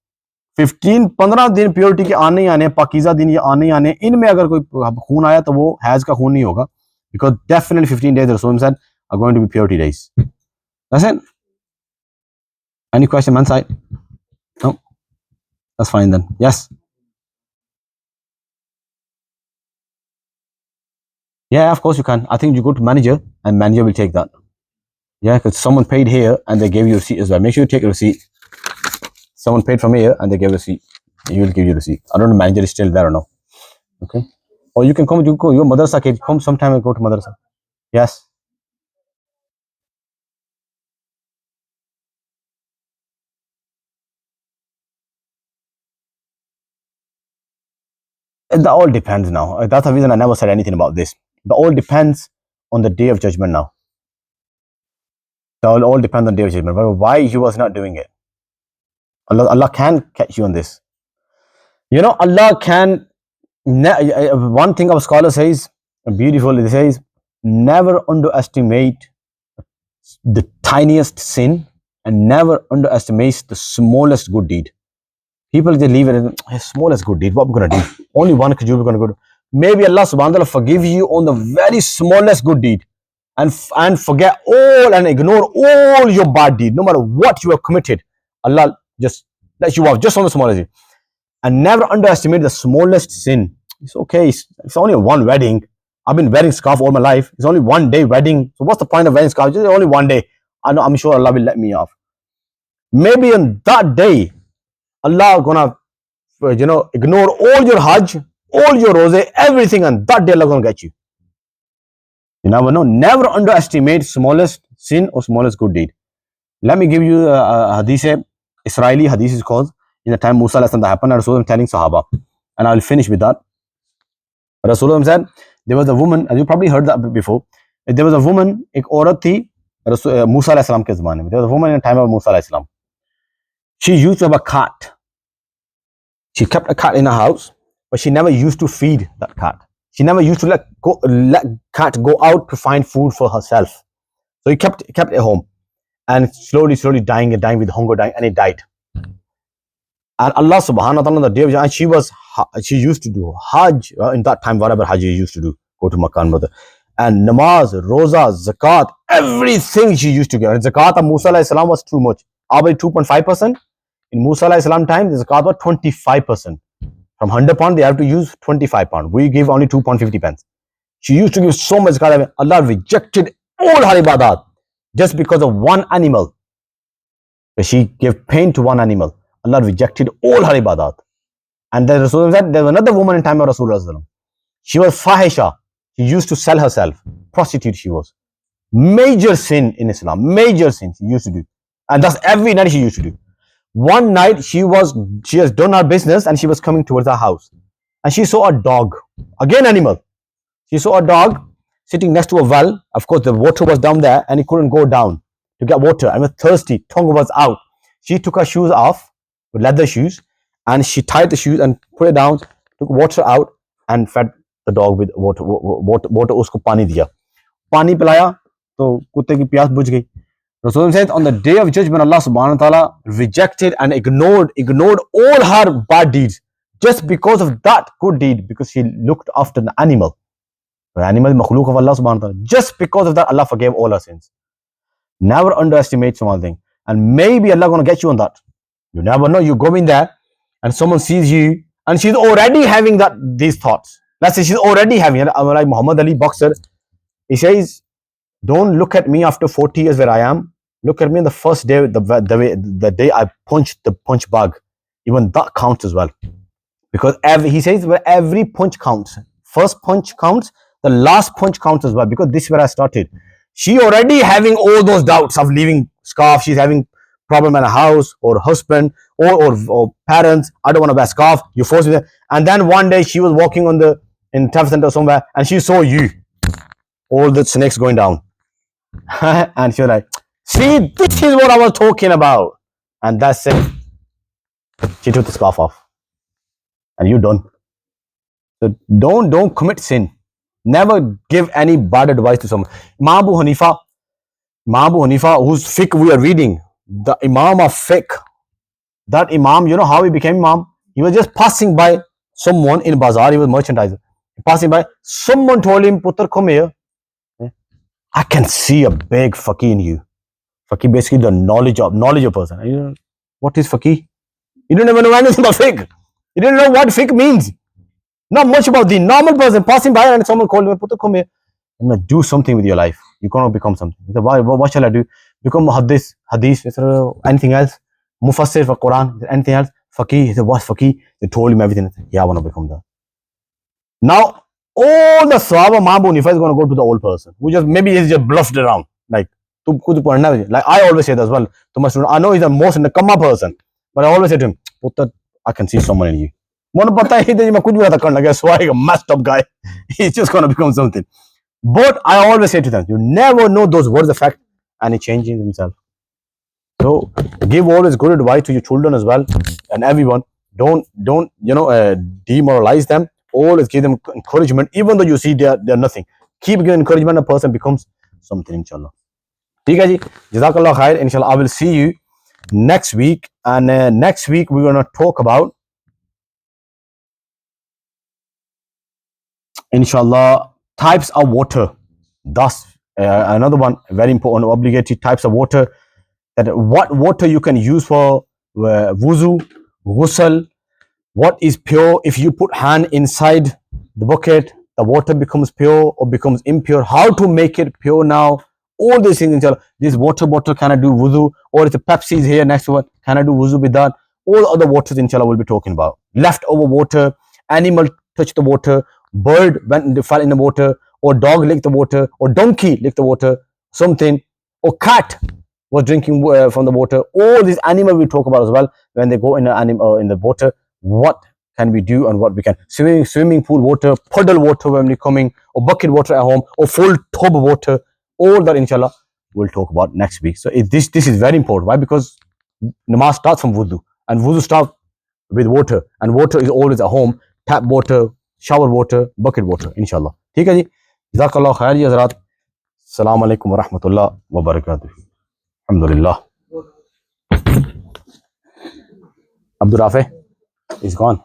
15 दिन purity के आने ही आने, पाकीज़ा दिन ये आने ही आने, इनमें अगर कोई खून आया तो वो हैज का खून नहीं होगा, because definitely 15 days Rasul said are going to be purity days. That's it. Any question man side? No, that's fine then. Yes. Yeah, of course you can. I think you go to manager. and manager will take that. Yeah, because someone paid here and they gave you a receipt as well. Make sure you take a receipt. Someone paid from here and they gave a receipt. You will give you a receipt. I don't know if manager is still there or no. Okay. Or you can come, you go, your madrasa kid, come sometime and go to madrasa. Yes. That all depends now. That's the reason I never said anything about this. That all depends on the day of judgment now. That all depends on the day of judgment. Why he was not doing it? Allah can catch you on this. You know, Allah can. One thing our scholar says, beautiful, he says, never underestimate the tiniest sin and never underestimate the smallest good deed. People just leave it as smallest good deed. What we're going to do? Only one could we're going to do. Maybe Allah subhanahu wa ta'ala forgive you on the very smallest good deed and forget all and ignore all your bad deed. No matter what you have committed, Allah just lets you off just on the smallest deed. And never underestimate the smallest sin. It's okay. It's only one wedding. I've been wearing scarf all my life. It's only one day wedding. So what's the point of wearing scarf? Just only one day. I'm sure Allah will let me off. Maybe on that day, Allah gonna, ignore all your Hajj, all your Rosé, everything, and that day Allah gonna get you. You never know. Never underestimate smallest sin or smallest good deed. Let me give you a hadith. Israeli hadith is called. In the time Musa that happened, Rasulullah telling Sahaba, and I'll finish with that. Rasulullah said there was a woman, and you probably heard that before. There was a woman, ek aurat thi Musa alayhi salam ke zamane mein. There was a woman in the time of Musa alayhi salam. She used to have a cat. She kept a cat in her house, but she never used to feed that cat. She never used to let cat go out to find food for herself. So he kept it at home, and slowly dying with hunger, and it died. And Allah subhanahu wa ta'ala on the day of Jannah, she used to do Hajj in that time, whatever Hajj you used to do, go to Makkah and Madinah. And namaz, roza, zakat, everything she used to give. And zakat of Musa alayhi salam was too much. Our 2.5%. In Musa alayhi salam time, the zakat was 25%. From 100 pound, they have to use 25 pound. We give only 2.50 pence. She used to give so much zakat. Allah rejected all her ibadat just because of one animal. She gave pain to one animal. Allah rejected all her ibadat. And then Rasulullah said, there was another woman in time of Rasulullah. She was fahisha. She used to sell herself. Prostitute she was. Major sin in Islam. Major sin she used to do. And that's every night she used to do. One night she has done her business and she was coming towards her house. And she saw a dog. Again animal. She saw a dog sitting next to a well. Of course the water was down there and he couldn't go down to get water. And was thirsty. Tongue was out. She took her shoes off with leather shoes and she tied the shoes and put it down, took water out and fed the dog with water. Usko pani diya. Pani pilaya, to kutte ki piyas bujh gayi. Rasulullah said on the day of judgment, Allah subhanahu wa ta'ala rejected and ignored all her bad deeds just because of that good deed, because she looked after an animal. The animal is makhluk of Allah subhanahu wa ta'ala. Just because of that, Allah forgave all her sins. Never underestimate small thing. And maybe Allah gonna get you on that. You never know. You go in there and someone sees you and she's already having these thoughts. Let's say she's already having it. Like Muhammad Ali, boxer, he says, don't look at me after 40 years where I am. Look at me on the first day, the day I punched the punch bag. Even that counts as well. Because he says every punch counts. First punch counts, the last punch counts as well. Because this is where I started. She already having all those doubts of leaving scarf. She's having problem in a house or husband or parents. I don't want to wear scarf. You force me. And then one day she was walking in Town Center somewhere and she saw you. All the snakes going down. And she was like, see, this is what I was talking about. And that's it. She took the scarf off. And you're done. So don't commit sin. Never give any bad advice to someone. Imam Abu Hanifa, whose fiqh we are reading, the Imam of fiqh, that Imam, you know how he became Imam? He was just passing by someone in bazaar, he was merchandiser. Passing by, someone told him, Putter, come here. I can see a big faqih in you. Faqih basically the knowledge of person. You know, what is faqih? You don't even know anything about fiqh. You didn't know what fiqh means. Not much about the normal person passing by and someone called him, Putter, come here. Do something with your life. you cannot become something. He said, why? What shall I do? Become hadith. He said, anything else? Mufassir for Quran. Anything else? Faqih. He said, what's Faqih? They told him everything. He said, yeah, I want to become that. Now, all the Sahaba Mabu Nifa is going to go to the old person who just maybe he's just bluffed around. Like, like I always say that as well to my student. I know he's the most nakama person, but I always say to him, Putta, I can see someone in you. Mona pata hai that मैं कुछ भी नहीं करना, guess why? A messed up guy. He's just going to become something. But I always say to them, you never know those words affect and he changes himself. So give always good advice to your children as well and everyone. Don't demoralize them. Always give them encouragement, even though you see they're nothing. Keep giving encouragement. A person becomes something, inshallah. ठीक है जी, Jazakallah khair. Inshallah, I will see you next week. And next week we're gonna talk about, inshallah, types of water. Thus, another one very important, obligatory types of water. That what water you can use for wuzu, ghusl, what is pure. If you put hand inside the bucket, the water becomes pure or becomes impure. How to make it pure now? All these things, inshallah. This water bottle, can I do wuzu? Or if the Pepsi is here next to it, can I do wuzu with that? All other waters, inshallah, we'll be talking about. Leftover water, animal touched the water, bird fell in the water, or dog licked the water, or donkey licked the water, something, or cat was drinking from the water. All these animals we talk about as well when they go in the water. What can we do and what we can? Swimming pool water, puddle water when we're coming, or bucket water at home, or full tub water. All that, inshallah, we'll talk about next week. So this is very important. Why? Because namaz starts from wudu, and wudu starts with water, and water is always at home. Tap water, shower water, bucket water, inshallah. ठीक है जी, जज़ाकल्लाह खैर जी हज़रात. अस्सलाम वालेकुम व रहमतुल्लाह व बरकातुहू. Alhamdulillah. Abdul Rafi is gone.